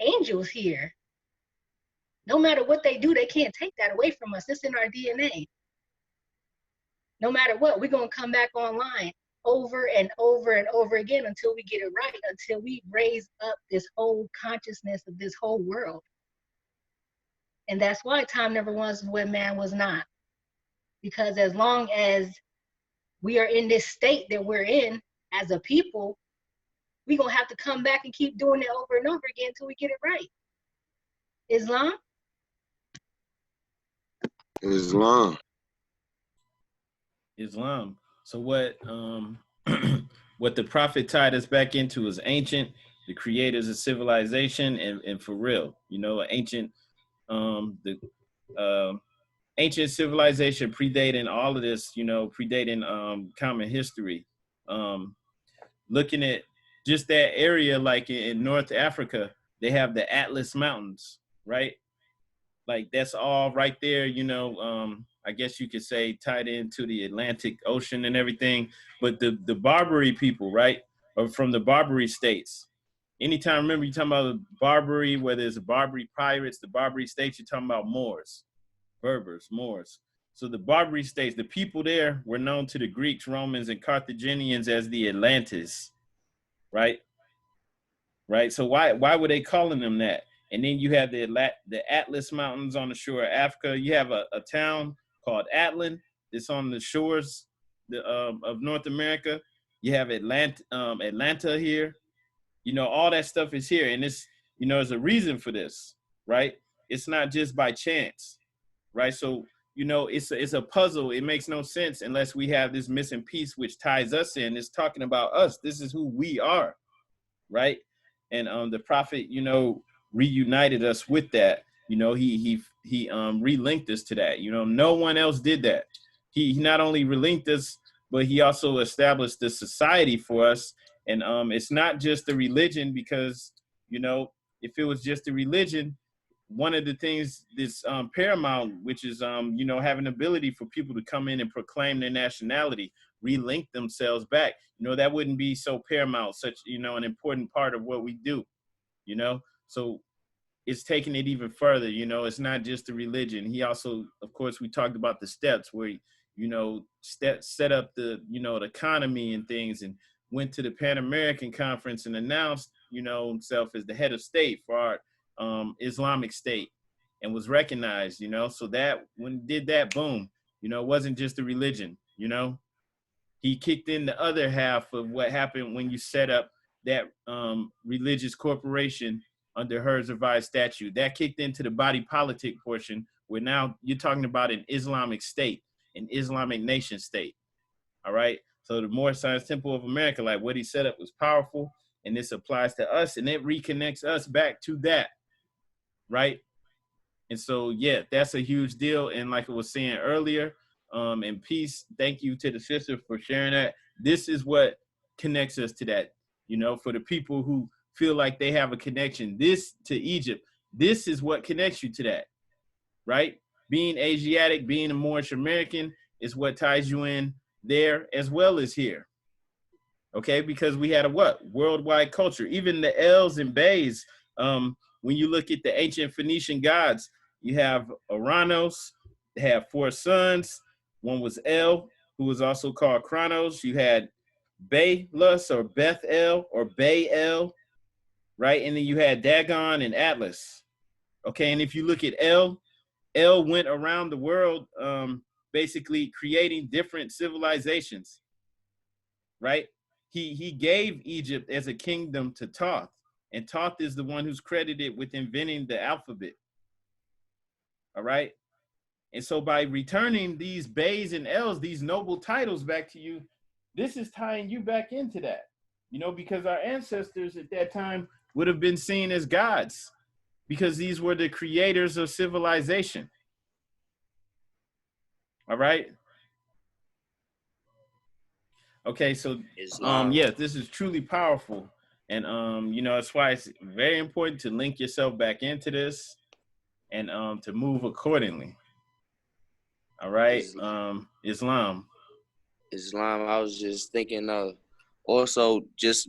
angels here. No matter what they do, they can't take that away from us. It's in our DNA. No matter what, we're going to come back online over and over and over again until we get it right, until we raise up this whole consciousness of this whole world. And that's why time never was when man was not. Because as long as we are in this state that we're in as a people, we're going to have to come back and keep doing it over and over again until we get it right. Islam? Islam. Islam. So what what the prophet tied us back into is ancient, the creators of civilization, and for real, you know, ancient ancient civilization predating all of this, you know, predating common history. Looking at just that area, like in North Africa, they have the Atlas Mountains, right? Like, that's all right there, you know, I guess you could say tied into the Atlantic Ocean and everything. But the Barbary people, right, are from the Barbary states. Anytime, remember, you're talking about Barbary, whether it's the Barbary pirates, the Barbary states, you're talking about Moors, Berbers, Moors. So the Barbary states, the people there were known to the Greeks, Romans, and Carthaginians as the Atlantes, right? Right. So why were they calling them that? And then you have the Atlas Mountains on the shore of Africa. You have a town called Atlan that's on the shores of North America. You have Atlanta here. You know, all that stuff is here. And it's, you know, there's a reason for this, right? It's not just by chance, right? So, you know, it's a puzzle. It makes no sense unless we have this missing piece which ties us in. It's talking about us. This is who we are, right? And the prophet, you know, reunited us with that. You know, he relinked us to that. You know, no one else did that. He not only relinked us, but he also established the society for us. And it's not just a religion, because, you know, if it was just a religion, one of the things that's paramount, which is, you know, having the ability for people to come in and proclaim their nationality, relink themselves back, you know, that wouldn't be so paramount, such, you know, an important part of what we do, you know. So it's taking it even further, you know. It's not just a religion. He also, of course, we talked about the steps where, you know, set up the, you know, the economy and things, and went to the Pan American Conference and announced, you know, himself as the head of state for our Islamic state, and was recognized, you know. So that when he did that, boom, you know, it wasn't just a religion, you know. he kicked in the other half of what happened when you set up that religious corporation under Hers revised statute. That kicked into the body politic portion, where now you're talking about an Islamic state, an Islamic nation state. All right. So the Moorish Science Temple of America, like what he set up was powerful, and this applies to us, and it reconnects us back to that. Right. And so, yeah, that's a huge deal. And like I was saying earlier, and peace, thank you to the sister for sharing that. This is what connects us to that. You know, for the people who feel like they have a connection, this to Egypt, this is what connects you to that, right? Being Asiatic, being a Moorish American is what ties you in there as well as here. Okay, because we had a what? Worldwide culture. Even the L's and Bays, when you look at the ancient Phoenician gods, you have Oranos, they have 4 sons. One was El, who was also called Kronos. You had Baylus or Beth El or Bay El, right? And then you had Dagon and Atlas. Okay, and if you look at El went around the world basically creating different civilizations, right? He gave Egypt as a kingdom to Thoth, and Thoth is the one who's credited with inventing the alphabet. All right. And so by returning these Bays and L's, these noble titles back to you, this is tying you back into that, you know, because our ancestors at that time would have been seen as gods because these were the creators of civilization. All right. Okay, so yeah, this is truly powerful. And you know, that's why it's very important to link yourself back into this and to move accordingly. All right. Islam, I was just thinking of also just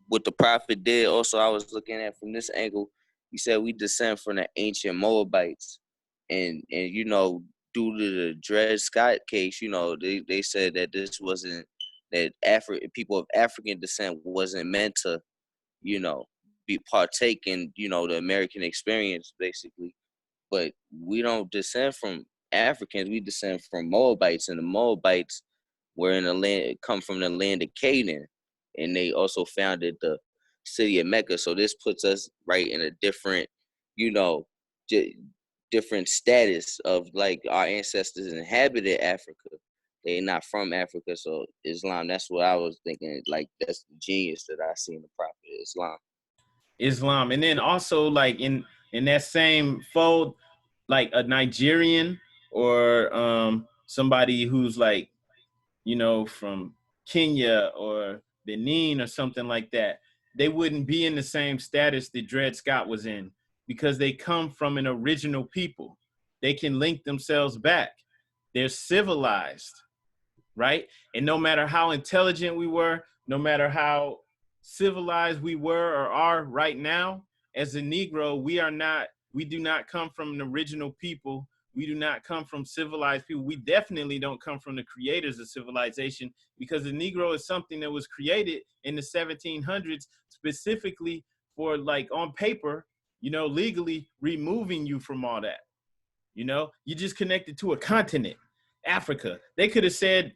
what the prophet did. Also, I was looking at from this angle. He said we descend from the ancient Moabites, and you know, due to the Dred Scott case, you know, they said that this wasn't, that people of African descent wasn't meant to, you know, partake in, you know, the American experience basically. But we don't descend from Africans, we descend from Moabites, and the Moabites were in the land, come from the land of Canaan, and they also founded the city of Mecca. So this puts us right in a different, you know, different status of like our ancestors inhabited Africa. They're not from Africa. So Islam, that's what I was thinking. Like that's the genius that I see in the prophet Islam. And then also like in that same fold, like a Nigerian or somebody who's like, you know, from Kenya or Benin or something like that, they wouldn't be in the same status that Dred Scott was in because they come from an original people. They can link themselves back. They're civilized, right? And no matter how intelligent we were, no matter how civilized we were or are right now, as a Negro, we do not come from an original people. We do not come from civilized people. We definitely don't come from the creators of civilization, because the Negro is something that was created in the 1700s specifically for, like, on paper, you know, legally removing you from all that. You know, you just connected to a continent, Africa. They could have said,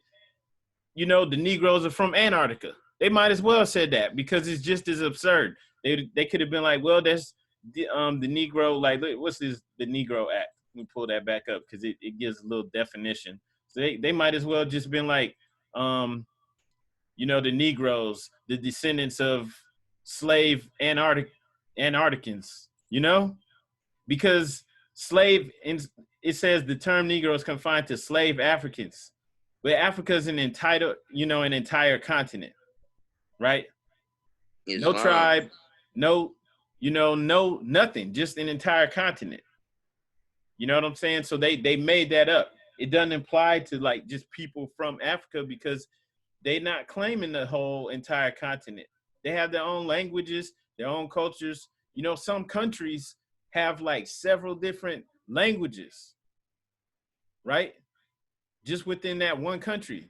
you know, the Negroes are from Antarctica. They might as well have said that because it's just as absurd. They could have been like, well, that's the Negro, like, what's this, the Negro Act? Let me pull that back up because it gives a little definition. So they might as well just been like, you know, the Negroes, the descendants of slave Antarcticans, you know, because slave, it says the term Negro is confined to slave Africans, but Africa is an entire continent, right? No tribe, no, you know, no nothing, just an entire continent. You know what I'm saying? So they made that up. It doesn't apply to like just people from Africa because they're not claiming the whole entire continent. They have their own languages, their own cultures. You know, some countries have like several different languages, right? Just within that one country,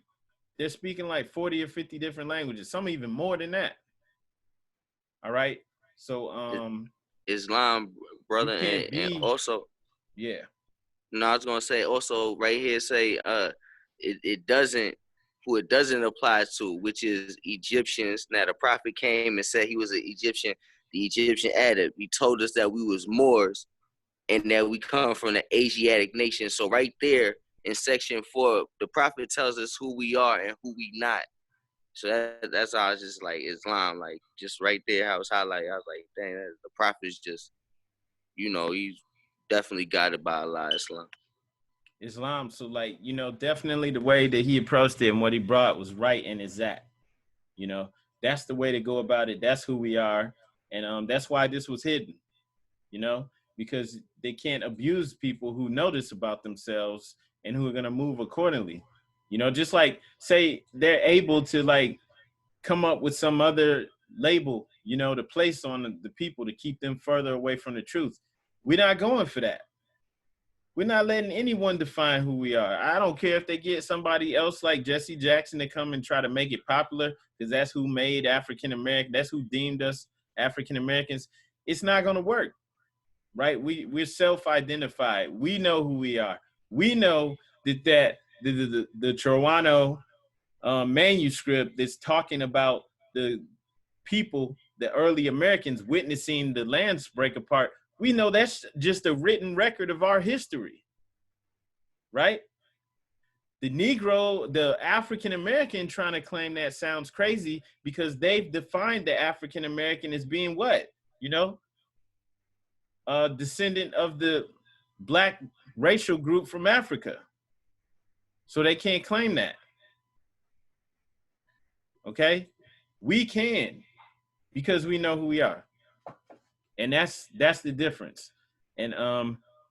they're speaking like 40 or 50 different languages, some even more than that. All right. So Islam, brother, and also, yeah. No, I was gonna say also right here say it doesn't who it doesn't apply to, which is Egyptians. Now the prophet came and said he was an Egyptian. The Egyptian added, he told us that we was Moors and that we come from the Asiatic nation. So right there in section 4, the prophet tells us who we are and who we not. So that's how I was just like Islam, like just right there how it's highlighted. I was like, dang, the prophet's just, you know, he's definitely guided by Allah, Islam. Islam. So like, you know, definitely the way that he approached it and what he brought was right and exact. You know, that's the way to go about it. That's who we are. And that's why this was hidden, you know, because they can't abuse people who know this about themselves and who are going to move accordingly. You know, just like say they're able to like come up with some other label, you know, to place on the people to keep them further away from the truth. We're not going for that. We're not letting anyone define who we are. I don't care if they get somebody else like Jesse Jackson to come and try to make it popular, because that's who made African American. That's who deemed us African Americans. It's not going to work, right? We're self-identified. We know who we are. We know that the Toronto manuscript that's talking about the people, the early Americans witnessing the lands break apart. We know that's just a written record of our history, right? The Negro, the African American trying to claim that sounds crazy because they've defined the African American as being what? You know, a descendant of the Black racial group from Africa. So they can't claim that. Okay? We can, because we know who we are. And that's the difference. And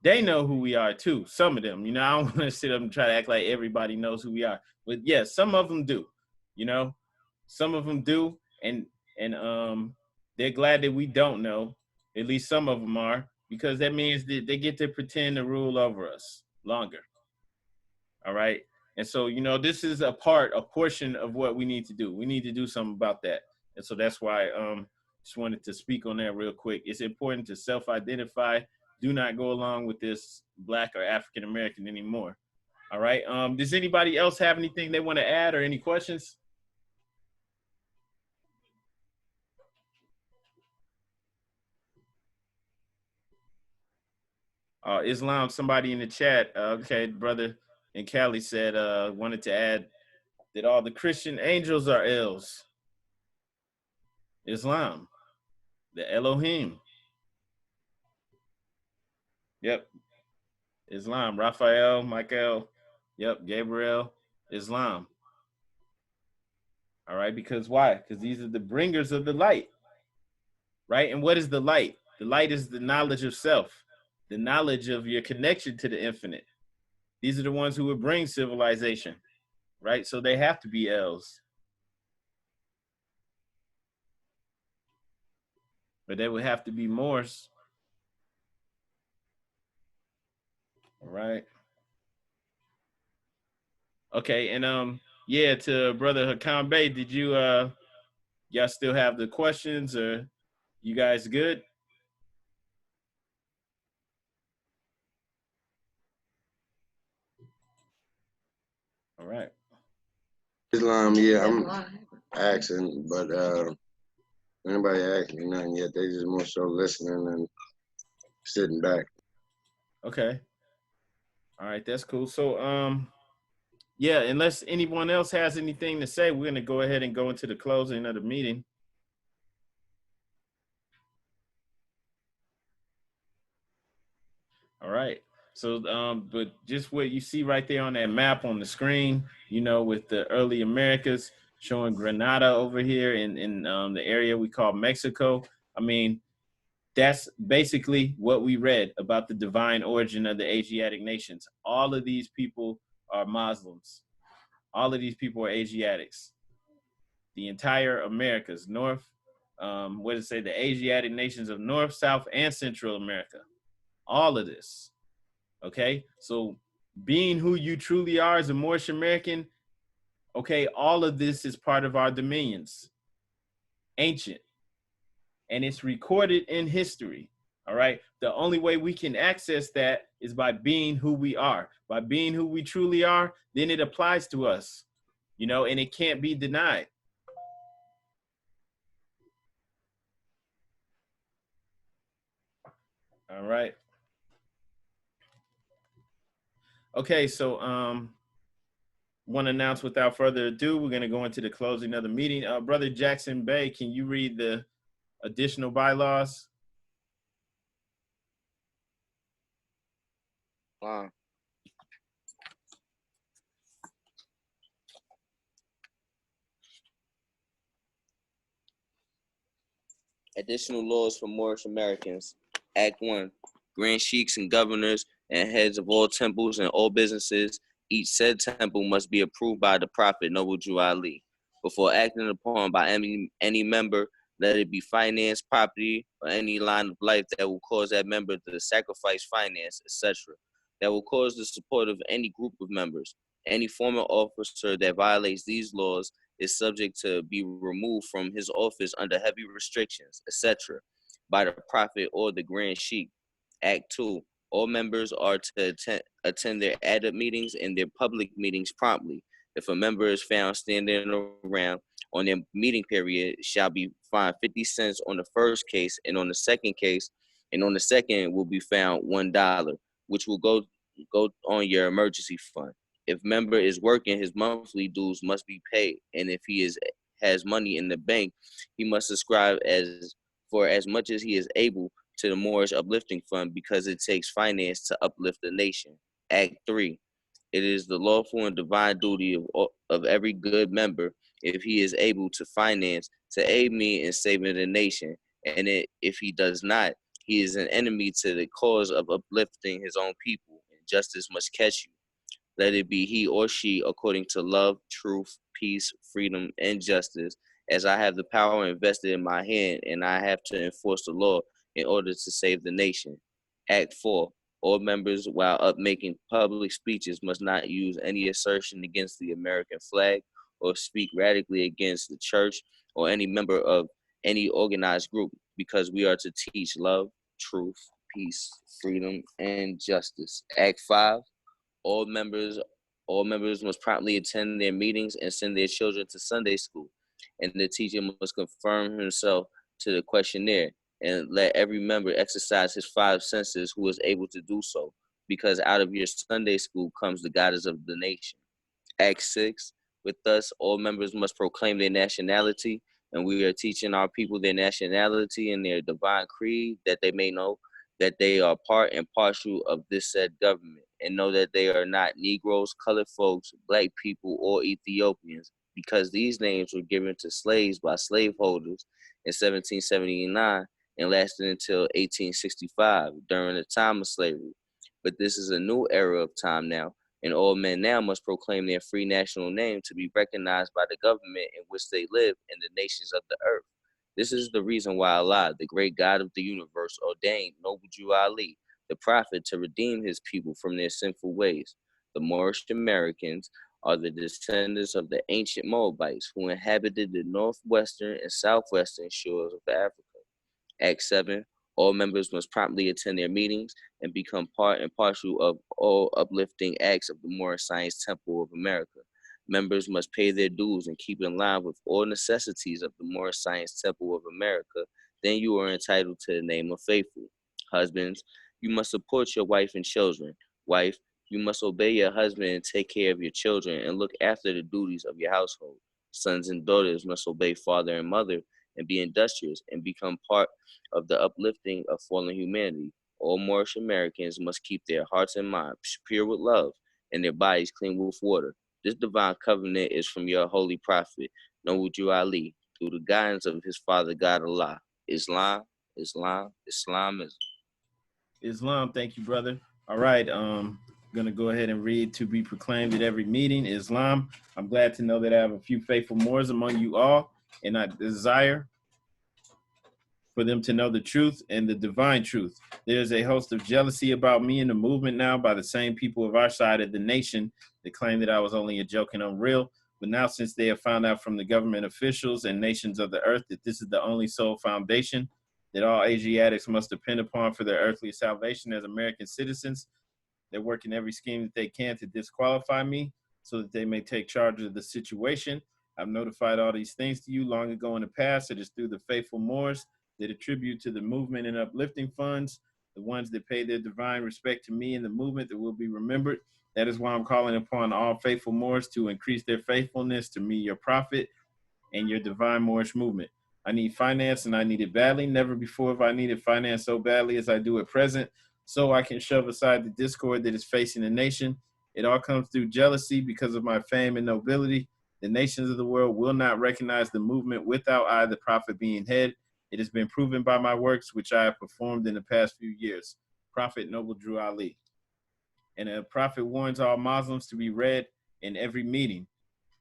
they know who we are too. Some of them, you know, I don't want to sit up and try to act like everybody knows who we are. But yeah, some of them do, you know, some of them do. And they're glad that we don't know. At least some of them are, because that means that they get to pretend to rule over us longer. All right. And so, you know, this is a portion of what we need to do. We need to do something about that. And so that's why just wanted to speak on that real quick. It's important to self-identify. Do not go along with this Black or African American anymore. All right. Does anybody else have anything they want to add or any questions? Islam, somebody in the chat, okay, brother in Cali said, wanted to add that all the Christian angels are Els. Islam, the Elohim. Yep. Islam, Raphael, Michael, yep, Gabriel, Islam. All right, because why? Because these are the bringers of the light, right? And what is the light? The light is the knowledge of self, the knowledge of your connection to the infinite. These are the ones who would bring civilization, right? So they have to be Els. But they would have to be Moors. All right. Okay, and yeah, to Brother Hakan Bey, did you y'all still have the questions, or you guys good? All right. Islam, yeah, I'm asking, but anybody asking nothing yet. They just more so listening and sitting back. Okay. All right, that's cool. So yeah, unless anyone else has anything to say, we're gonna go ahead and go into the closing of the meeting. All right. So, but just what you see right there on that map on the screen, you know, with the early Americas showing Granada over here in the area we call Mexico. I mean, that's basically what we read about the divine origin of the Asiatic nations. All of these people are Muslims. All of these people are Asiatics. The entire Americas, North, what does it say? The Asiatic nations of North, South, and Central America. All of this. Okay, so being who you truly are as a Moorish American, okay, all of this is part of our dominions, ancient, and it's recorded in history. All right, the only way we can access that is by being who we are. By being who we truly are, then it applies to us. you know, and it can't be denied. All right. Okay, so want to announce without further ado, we're going to go into the closing of the meeting. Brother Jackson Bey, can you read the additional bylaws? Additional laws for Moorish Americans. Act 1. Grand sheiks and governors and heads of all temples and all businesses, each said temple must be approved by the Prophet Noble Jew Ali. Before acting upon by any member, let it be finance, property, or any line of life that will cause that member to sacrifice finance, etc., that will cause the support of any group of members. Any former officer that violates these laws is subject to be removed from his office under heavy restrictions, etc., by the Prophet or the Grand Sheikh. Act 2. All members are to attend their added meetings and their public meetings promptly. If a member is found standing around on their meeting period, shall be fined 50 cents on the first case, and on the second case, and on the second will be found $1, which will go on your emergency fund. If member is working, his monthly dues must be paid, and if he has money in the bank, he must subscribe for as much as he is able to the Moorish Uplifting Fund, because it takes finance to uplift the nation. Act 3. It is the lawful and divine duty of every good member, if he is able to finance, to aid me in saving the nation, and if he does not, he is an enemy to the cause of uplifting his own people, and justice must catch you. Let it be he or she according to love, truth, peace, freedom, and justice, as I have the power invested in my hand, and I have to enforce the law in order to save the nation. Act 4. All members, while up making public speeches, must not use any assertion against the American flag or speak radically against the church or any member of any organized group, because we are to teach love, truth, peace, freedom, and justice. Act 5. All members must promptly attend their meetings and send their children to Sunday school, and the teacher must confirm himself to the questionnaire, and let every member exercise his 5 senses who is able to do so, because out of your Sunday school comes the guidance of the nation. Act 6. With us, all members must proclaim their nationality, and we are teaching our people their nationality and their divine creed, that they may know that they are part and parcel of this said government, and know that they are not Negroes, colored folks, black people, or Ethiopians, because these names were given to slaves by slaveholders in 1779 and lasted until 1865 during the time of slavery. But this is a new era of time now, and all men now must proclaim their free national name to be recognized by the government in which they live in the nations of the earth. This is the reason why Allah, the great God of the universe, ordained Noble Jew Ali, the prophet, to redeem his people from their sinful ways. The Moorish Americans are the descendants of the ancient Moabites who inhabited the northwestern and southwestern shores of Africa. Act 7. All members must promptly attend their meetings and become part and parcel of all uplifting acts of the Moorish Science Temple of America. Members must pay their dues and keep in line with all necessities of the Moorish Science Temple of America. Then you are entitled to the name of faithful. Husbands, you must support your wife and children. Wife, you must obey your husband and take care of your children and look after the duties of your household. Sons and daughters must obey father and mother and be industrious and become part of the uplifting of fallen humanity. All Moorish Americans must keep their hearts and minds pure with love and their bodies clean with water. This divine covenant is from your holy prophet, Noble Jew Ali, through the guidance of his father God Allah. Islam, Islam, Islamism. Islam, thank you, brother. All right, gonna go ahead and read to be proclaimed at every meeting. Islam, I'm glad to know that I have a few faithful Moors among you all, and I desire for them to know the truth and the divine truth. There's a host of jealousy about me in the movement now by the same people of our side of the nation that claim that I was only a joke and unreal. But now, since they have found out from the government officials and nations of the earth that this is the only sole foundation that all Asiatics must depend upon for their earthly salvation as American citizens, they're working every scheme that they can to disqualify me. so that they may take charge of the situation. I've notified all these things to you long ago in the past. It is through the faithful Moors that attribute to the movement and uplifting funds, the ones that pay their divine respect to me and the movement that will be remembered. That is why I'm calling upon all faithful Moors to increase their faithfulness to me, your prophet, and your divine Moorish movement. I need finance, and I need it badly. Never before have I needed finance so badly as I do at present, so I can shove aside the discord that is facing the nation. It all comes through jealousy because of my fame and nobility. The nations of the world will not recognize the movement without I, the prophet, being head. It has been proven by my works, which I have performed in the past few years. Prophet Noble Drew Ali. And a prophet warns all Muslims to be read in every meeting.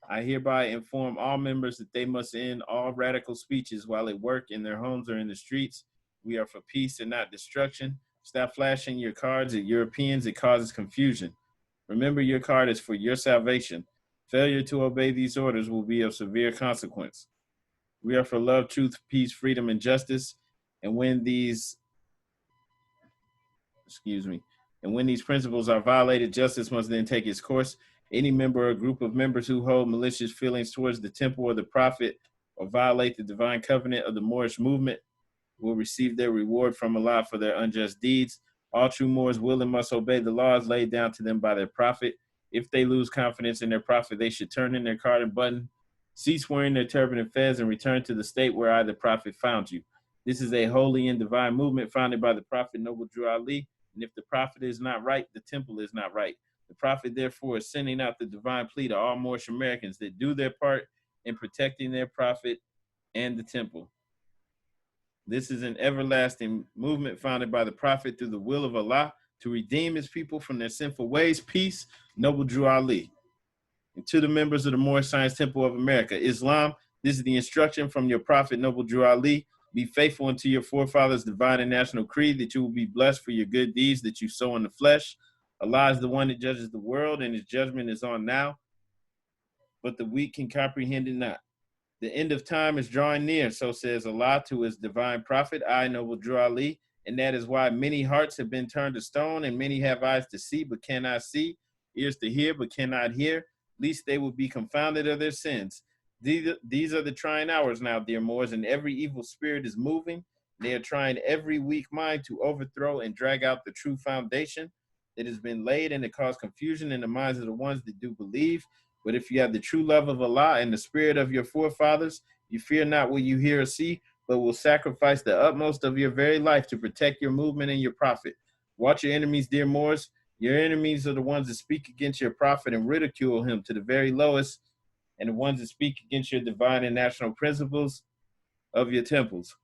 I hereby inform all members that they must end all radical speeches while at work, in their homes, or in the streets. We are for peace and not destruction. Stop flashing your cards at Europeans. It causes confusion. Remember, your card is for your salvation. Failure to obey these orders will be of severe consequence. We are for love, truth, peace, freedom, and justice. And when these principles are violated, justice must then take its course. Any member or group of members who hold malicious feelings towards the temple or the prophet or violate the divine covenant of the Moorish movement will receive their reward from Allah for their unjust deeds. All true Moors will and must obey the laws laid down to them by their prophet. If they lose confidence in their prophet, they should turn in their card and button, cease wearing their turban and fez, and return to the state where I, the prophet, found you. This is a holy and divine movement founded by the prophet Noble Drew Ali. And if the prophet is not right, the temple is not right. The prophet, therefore, is sending out the divine plea to all Moorish Americans that do their part in protecting their prophet and the temple. This is an everlasting movement founded by the prophet through the will of Allah to redeem his people from their sinful ways. Peace, Noble Drew Ali. And to the members of the Moorish Science Temple of America, Islam, this is the instruction from your prophet Noble Drew Ali. Be faithful unto your forefathers' divine and national creed, that you will be blessed for your good deeds that you sow in the flesh. Allah is the one that judges the world, and his judgment is on now, but the weak can comprehend it not. The end of time is drawing near, so says Allah to his divine prophet, I, Noble Drew Ali, and that is why many hearts have been turned to stone, and many have eyes to see but cannot see, ears to hear but cannot hear, lest they will be confounded of their sins. These are the trying hours now, dear Moors, and every evil spirit is moving. They are trying every weak mind to overthrow and drag out the true foundation that has been laid, and to cause confusion in the minds of the ones that do believe. But if you have the true love of Allah and the spirit of your forefathers, you fear not what you hear or see, but will sacrifice the utmost of your very life to protect your movement and your prophet. Watch your enemies, dear Moors. Your enemies are the ones that speak against your prophet and ridicule him to the very lowest, and the ones that speak against your divine and national principles of your temples.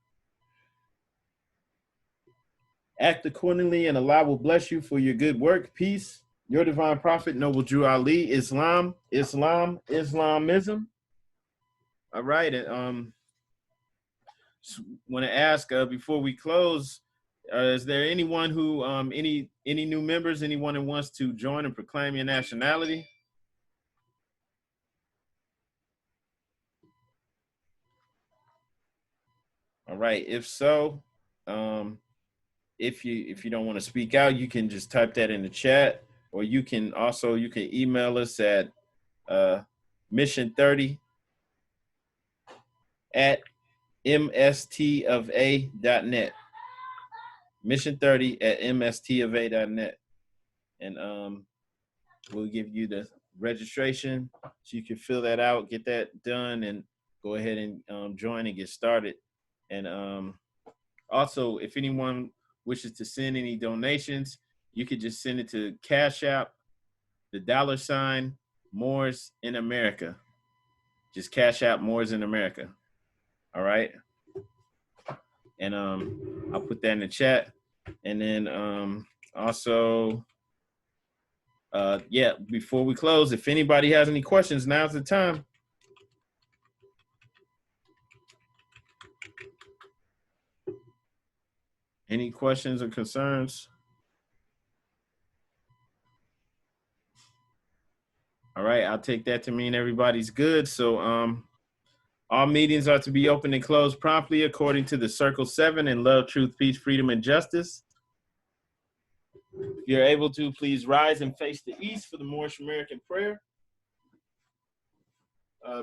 Act accordingly, and Allah will bless you for your good work. Peace. Your divine prophet, Noble Drew Ali. Islam, Islamism. All right. And want to ask before we close, is there anyone who, any new members, anyone who wants to join and proclaim your nationality? All right. If so, if you don't want to speak out, you can just type that in the chat, or you can email us at mission30@mstofa.net. mission30@mstofa.net, and we'll give you the registration so you can fill that out, get that done, and go ahead and join and get started. And also, if anyone wishes to send any donations, you could just send it to Cash App, the $ Moors in America. Just Cash App Moors in America. All right. And I'll put that in the chat. And then also, before we close, if anybody has any questions, now's the time. Any questions or concerns? All right, I'll take that to mean everybody's good. So all meetings are to be open and closed promptly according to the Circle 7 in love, truth, peace, freedom, and justice. If you're able to, please rise and face the east for the Moorish American prayer.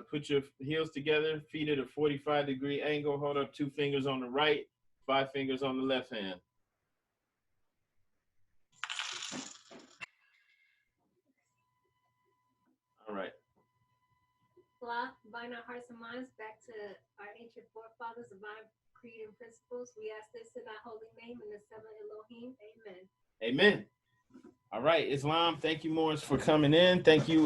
Put your heels together, feet at a 45-degree angle. Hold up 2 fingers on the right, 5 fingers on the left hand. All right. Allah, bind our hearts and minds back to our ancient forefathers, divine creed and principles. We ask this in our holy name in the seven Elohim. Amen. Amen. All right, Islam, thank you, Morris, for coming in. Thank you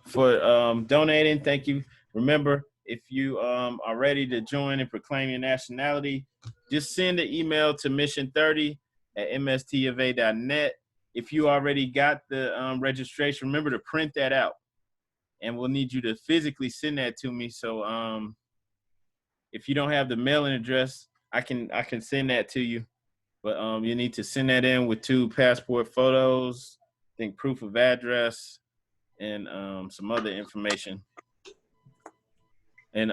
for donating. Thank you. Remember, if you are ready to join and proclaim your nationality, just send an email to mission30@mstafa.net. If you already got the registration, remember to print that out. And we'll need you to physically send that to me. So if you don't have the mailing address, I can send that to you. But you need to send that in with 2 passport photos, I think proof of address, and some other information. And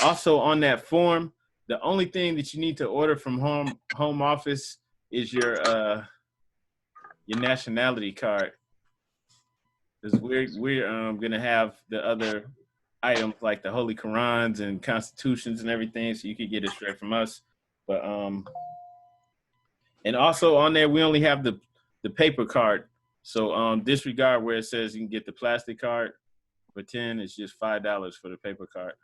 also on that form, the only thing that you need to order from home office is your nationality card. Because we're gonna have the other items like the Holy Korans and constitutions and everything, so you can get it straight from us. But and also on there we only have the paper card. So disregard where it says you can get the plastic card for 10. It's just $5 for the paper card.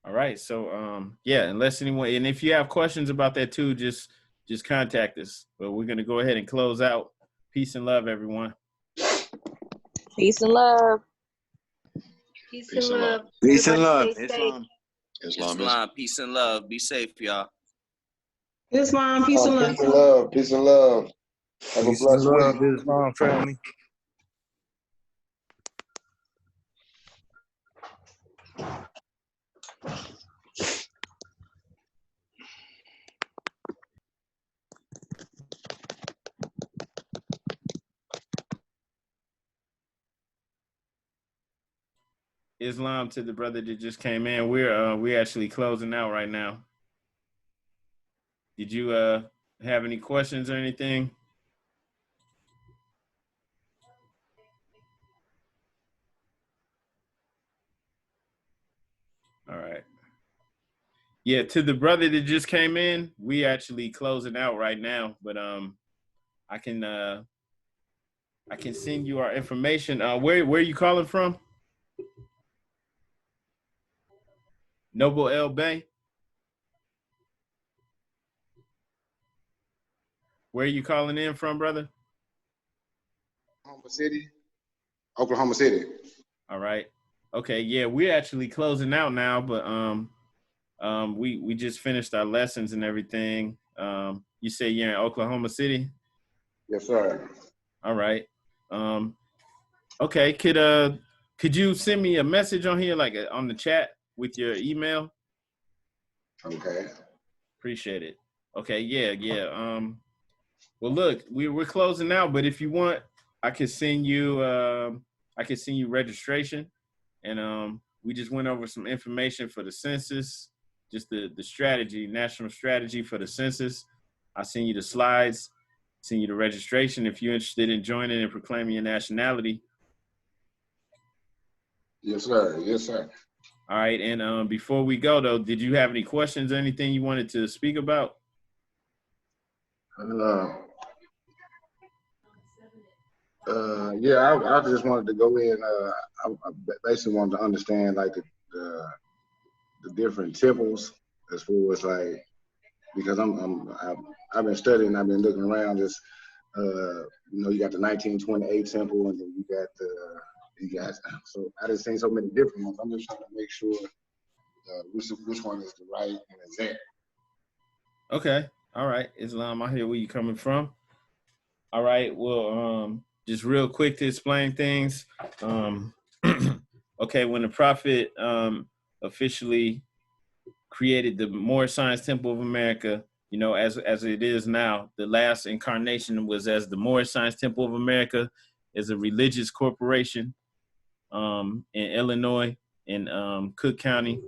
All right. So yeah, unless anyone, and if you have questions about that too, just contact us. But we're gonna go ahead and close out. Peace and love, everyone. Peace and love. Peace and love. Peace and Everybody love. stay safe. Islam, peace and love. Be safe, y'all. Islam, peace and love. Peace and love. Peace and love. Have a Peace and blessed love, week. Islam family. Islam to the brother that just came in. We're actually closing out right now. Did you have any questions or anything? All right. Yeah, to the brother that just came in, we actually closing out right now, but I can send you our information. Where are you calling from? Noble El Bay. Where are you calling in from, brother? Oklahoma City. All right. Okay. Yeah, we're actually closing out now, but we just finished our lessons and everything. You say you're in Oklahoma City? Yes, sir. All right. Okay. Could you send me a message on here, like on the chat with your email? Okay. Appreciate it. Okay. Yeah. Well, look, we're closing out, but if you want, I can send you registration, and we just went over some information for the census, just the strategy, national strategy for the census. I'll send you the slides, send you the registration if you're interested in joining and proclaiming your nationality. Yes, sir. Yes, sir. All right, and before we go though, did you have any questions or anything you wanted to speak about? Yeah, I just wanted to go in. I basically wanted to understand like the different temples as far as like, because I've been studying, I've been looking around. Just you got the 1928 temple, and then you got so I just seen so many different ones. I'm just trying to make sure which one is the right and exact. Okay. All right, Islam, I hear where you're coming from. All right, well, just real quick to explain things. Okay, when the Prophet officially created the Moorish Science Temple of America, as it is now, the last incarnation was as the Moorish Science Temple of America, as a religious corporation in Illinois, in Cook County,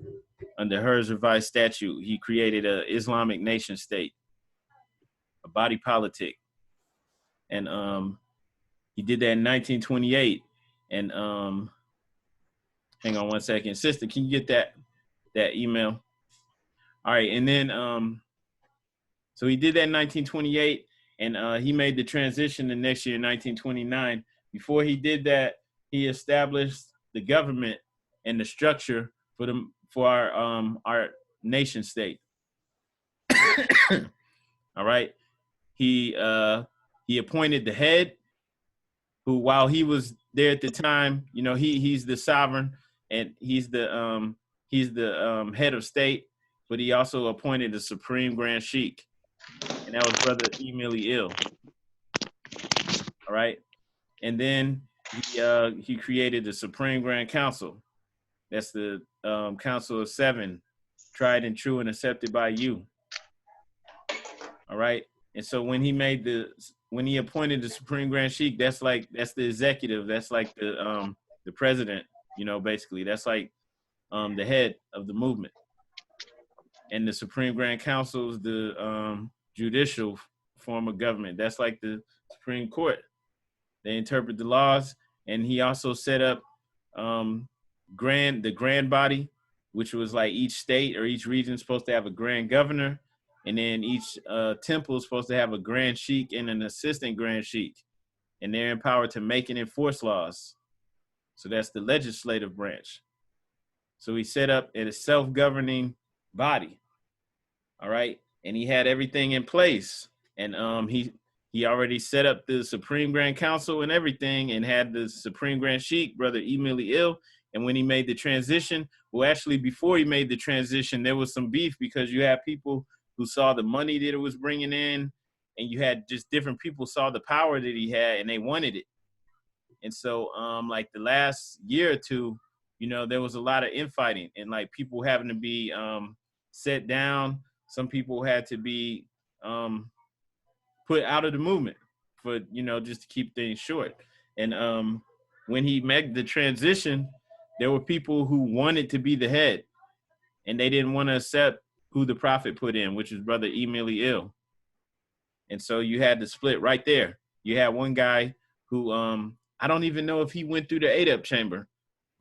under Hers revised statute. He created an Islamic nation state, a body politic. And he did that in 1928. And hang on one second. Sister, can you get that email? All right, and then so he did that in 1928, and he made the transition the next year in 1929. Before he did that, he established the government and the structure for our nation state. All right. He appointed the head, who, while he was there at the time, you know, he's the sovereign and he's the head of state, but he also appointed the supreme grand sheik, and that was Brother Emily Ill. All right. And then he created the Supreme Grand Council. That's the Council of Seven, tried and true and accepted by you. All right. And so when he appointed the Supreme Grand Sheik, that's the executive. That's like the president, you know, basically. That's like the head of the movement. And the Supreme Grand Council is the judicial form of government. That's like the Supreme Court. They interpret the laws, and he also set up the grand body, which was like each state or each region is supposed to have a grand governor, and then each temple is supposed to have a grand sheik and an assistant grand sheik, and they're empowered to make and enforce laws. So that's the legislative branch. So he set up a self-governing body, all right, and he had everything in place, and he already set up the Supreme Grand Council and everything, and had the Supreme Grand Sheik, Brother Emily Ill. And when he made the transition, well, actually, before he made the transition, there was some beef because you had people who saw the money that it was bringing in, and you had just different people saw the power that he had, and they wanted it. And so, like the last year or two, you know, there was a lot of infighting and like people having to be set down. Some people had to be put out of the movement for, you know, just to keep things short. And when he made the transition, there were people who wanted to be the head, and they didn't want to accept who the prophet put in, which is Brother Emily Ill. And so you had the split right there. You had one guy who I don't even know if he went through the ADEP chamber,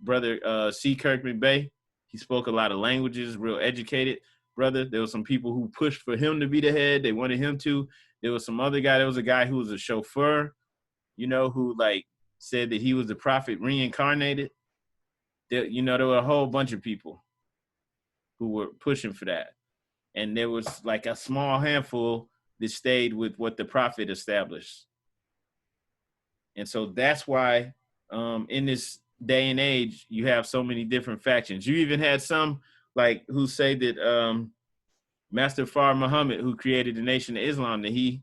Brother C. Kirkman Bay. He spoke a lot of languages, real educated brother. There were some people who pushed for him to be the head. They wanted him to. There was some other guy. There was a guy who was a chauffeur, you know, who like said that he was the prophet reincarnated. There, you know, there were a whole bunch of people who were pushing for that. And there was like a small handful that stayed with what the prophet established. And so that's why in this day and age, you have so many different factions. You even had some like who say that Master Fard Muhammad, who created the Nation of Islam, that he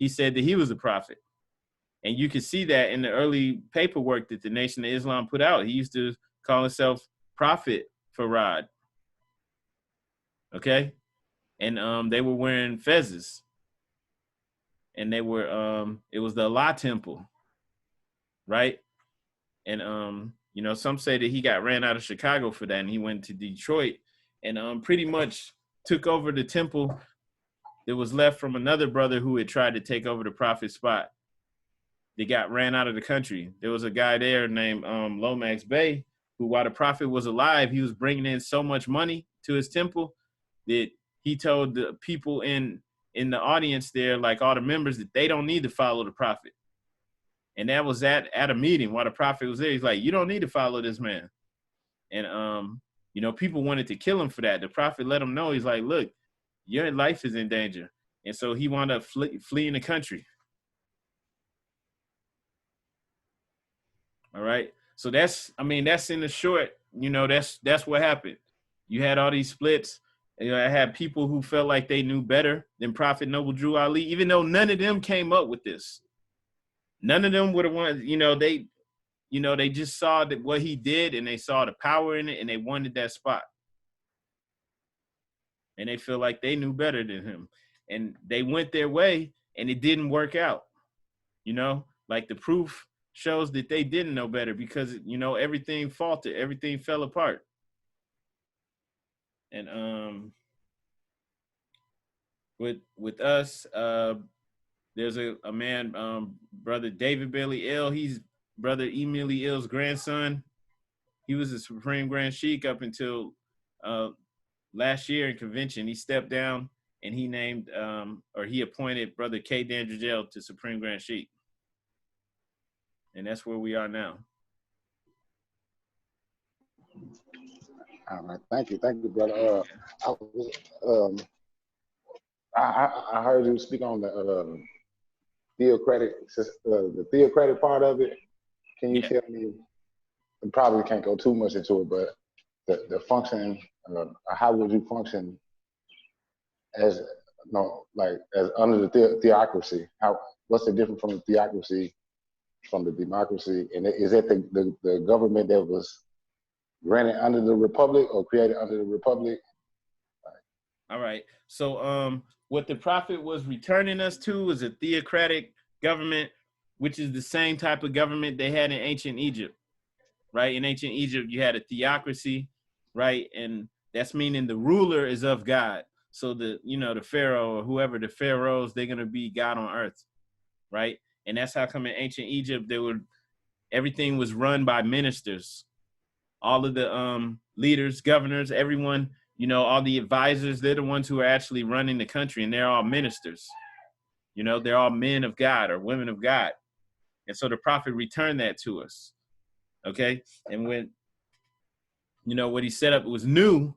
said that he was a prophet. And you can see that in the early paperwork that the Nation of Islam put out. He used to call himself Prophet Farad. Okay? And they were wearing fezzes. And they were, it was the Allah Temple, right? And, you know, some say that he got ran out of Chicago for that, and he went to Detroit and pretty much took over the temple that was left from another brother who had tried to take over the prophet's spot. They got ran out of the country. There was a guy there named Lomax Bey, who, while the prophet was alive, he was bringing in so much money to his temple that he told the people in the audience there, like all the members, that they don't need to follow the prophet. And that was at a meeting while the prophet was there. He's like, you don't need to follow this man. And, you know, people wanted to kill him for that. The prophet let him know. He's like, look, your life is in danger. And so he wound up fleeing the country. All right. So that's in the short, you know, that's what happened. You had all these splits. You know, I had people who felt like they knew better than Prophet Noble Drew Ali, even though none of them came up with this. None of them would have wanted, they just saw that what he did, and they saw the power in it, and they wanted that spot. And they feel like they knew better than him. And they went their way, and it didn't work out. You know, like the proof shows that they didn't know better because, you know, everything faltered, everything fell apart. And with us, there's a man, Brother David Bailey Ill. He's Brother Emily Ill's grandson. He was a Supreme Grand Sheik up until last year in convention. He stepped down and he named or he appointed Brother K. Dandridgel to Supreme Grand Sheik. And that's where we are now. All right, thank you, brother. I heard you speak on the theocratic part of it. Can you tell me? I probably can't go too much into it, but the function, how would you function as as under the theocracy? What's the difference from the theocracy from the democracy? And is that the government that was granted under the republic or created under the republic? All right. So what the prophet was returning us to was a theocratic government, which is the same type of government they had in ancient Egypt, right? In ancient Egypt, you had a theocracy, right? And that's meaning the ruler is of God. So the Pharaoh or whoever the pharaohs, they're going to be God on earth, right? And that's how come in ancient Egypt, everything was run by ministers. All of the leaders, governors, everyone, all the advisors, they're the ones who are actually running the country, and they're all ministers. They're all men of God or women of God. And so the prophet returned that to us. Okay. And when, what he set up was new,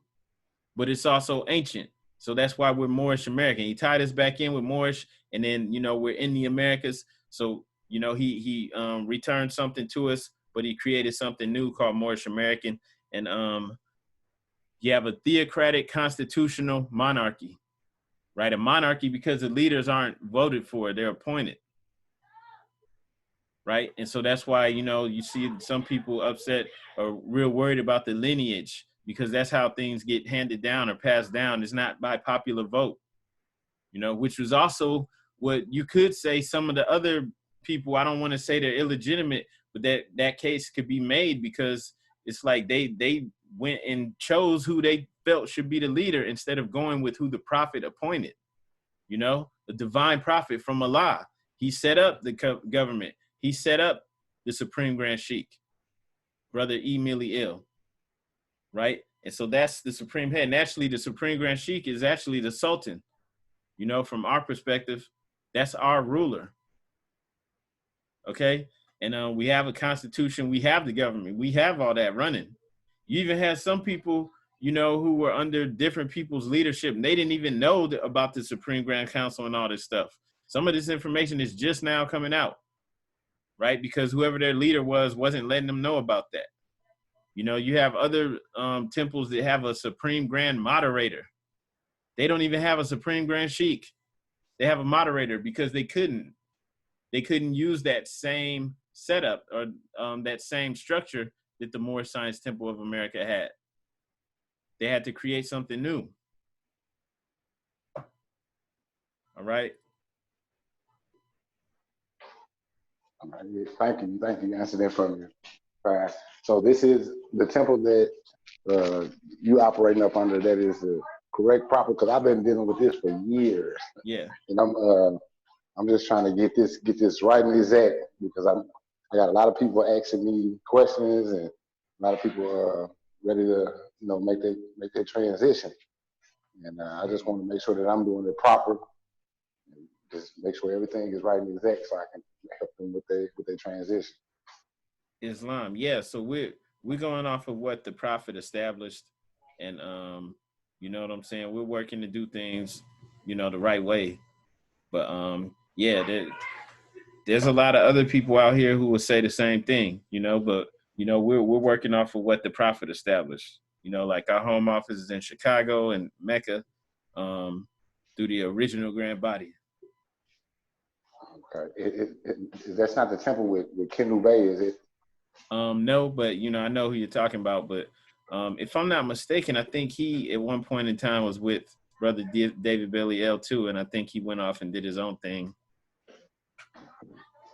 but it's also ancient. So that's why we're Moorish American. He tied us back in with Moorish, and then, we're in the Americas. So, he returned something to us, but he created something new called Moorish American. And you have a theocratic constitutional monarchy, right? A monarchy because the leaders aren't voted for, they're appointed, right? And so that's why, you see some people upset or real worried about the lineage, because that's how things get handed down or passed down. It's not by popular vote, which was also what you could say some of the other people, I don't want to say they're illegitimate, but that case could be made because it's like they went and chose who they felt should be the leader instead of going with who the prophet appointed, the divine prophet from Allah. He set up the government. He set up the Supreme Grand Sheik, Brother Emily Ill, right? And so that's the supreme head. And actually the Supreme Grand Sheik is actually the Sultan. From our perspective, that's our ruler. Okay? And we have a constitution, we have the government, we have all that running. You even have some people, who were under different people's leadership, and they didn't even know about the Supreme Grand Council and all this stuff. Some of this information is just now coming out, right? Because whoever their leader wasn't letting them know about that. You have other temples that have a Supreme Grand Moderator. They don't even have a Supreme Grand Sheik. They have a moderator because they couldn't use that same setup or that same structure that the Moorish Science Temple of America had. They had to create something new. All right. All right. Thank you. You answered that for me. All right. So this is the temple that you operating up under. That is the correct, proper. Because I've been dealing with this for years. Yeah. And I'm just trying to get this right and exact, because I got a lot of people asking me questions, and a lot of people ready to make their transition. And I just want to make sure that I'm doing it proper, and just make sure everything is right and exact, so I can help them with their transition. Islam, yeah. So we're going off of what the prophet established, and you know what I'm saying. We're working to do things, the right way. But yeah, there's a lot of other people out here who will say the same thing, But we're working off of what the prophet established. Like our home office is in Chicago and Mecca, through the original grand body. Okay, that's not the temple with Kenu Bay, is it? No, but I know who you're talking about. But if I'm not mistaken, I think he at one point in time was with Brother David Bailey L too, and I think he went off and did his own thing.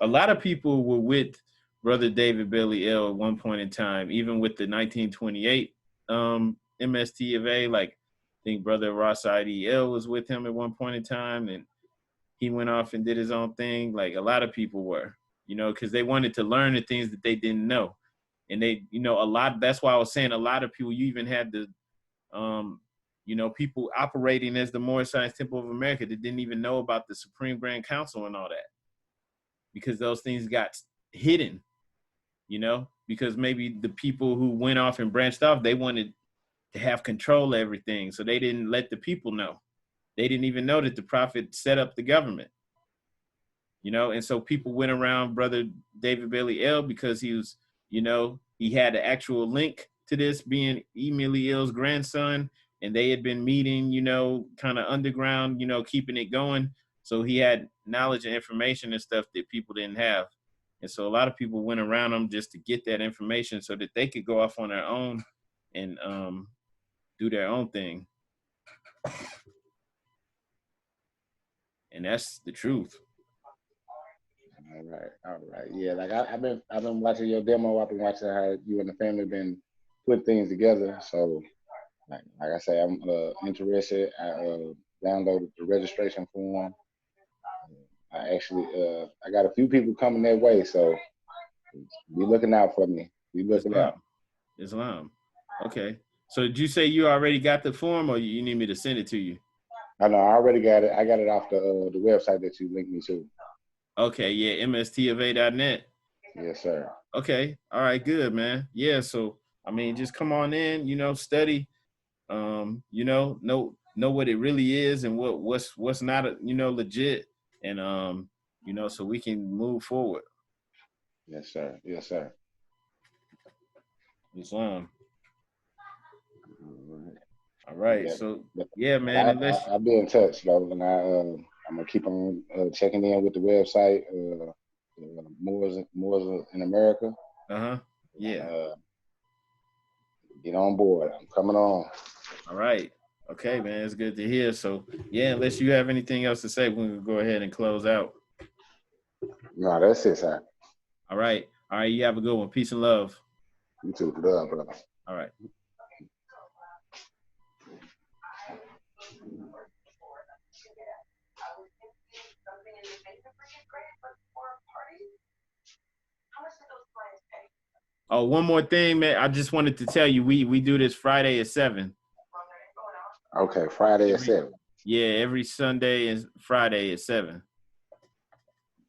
A lot of people were with Brother David Bailey L at one point in time, even with the 1928 MSTA of A. Like I think Brother Ross I.D.L. was with him at one point in time, and he went off and did his own thing. Like a lot of people were, you know, because they wanted to learn the things that they didn't know. And they, you know, that's why I was saying a lot of people, you even had the, you know, people operating as the Moorish Science Temple of America that didn't even know about the Supreme Grand Council and all that, because those things got hidden, you know, because maybe the people who went off and branched off, they wanted to have control of everything. So they didn't let the people know. They didn't even know that the prophet set up the government, you know? And so people went around Brother David Bailey L because he was, you know, he had an actual link to this, being Emily L's grandson, and they had been meeting, you know, kind of underground, you know, keeping it going. So he had knowledge and information and stuff that people didn't have. And so a lot of people went around him just to get that information so that they could go off on their own and do their own thing. And that's the truth. All right. Yeah, like I've been watching your demo. I've been watching how you and the family been put things together. So, like I say, I'm interested. I downloaded the registration form. I actually I got a few people coming that way, so be looking out for me. Be looking out. Islam. Okay. So did you say you already got the form, or you need me to send it to you? I know I already got it. I got it off the website that you linked me to. Okay, yeah, mstofA.net. Yes, sir. Okay, all right, good, man. Yeah, so I mean, just come on in, you know, study, you know what it really is and what's not, you know, legit, and you know, so we can move forward. Yes, sir. Yes, sir. Islam. All right. Yeah. So yeah, man. I'll be in touch though, and I'm gonna keep on checking in with the website, Moors in America. Yeah. Get on board. I'm coming on. All right. Okay, man. It's good to hear. So yeah, unless you have anything else to say, we can go ahead and close out. No, that's it, sir. All right. All right. You have a good one. Peace and love. You too. Love, brother. All right. Oh, one more thing, man. I just wanted to tell you, we do this Friday at 7. Okay, Friday at 7. Yeah, every Sunday and Friday at 7.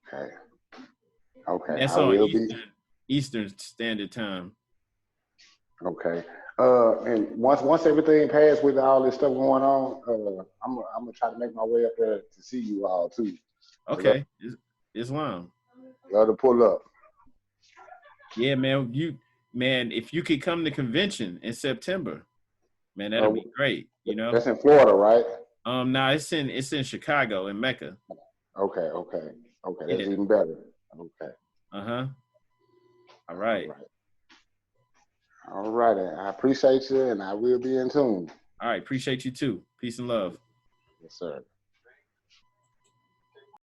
Okay. Okay. That's on Eastern Standard Time. Okay. And once everything passed with all this stuff going on, I'm gonna try to make my way up there to see you all too. Okay. Islam. Love to pull up. Yeah, man. If you could come to convention in September, man, that'd be great. You know. That's in Florida, right? No, it's in Chicago, in Mecca. Okay. That's even better. Okay. All right. All right. I appreciate you, and I will be in tune. All right. Appreciate you too. Peace and love. Yes, sir.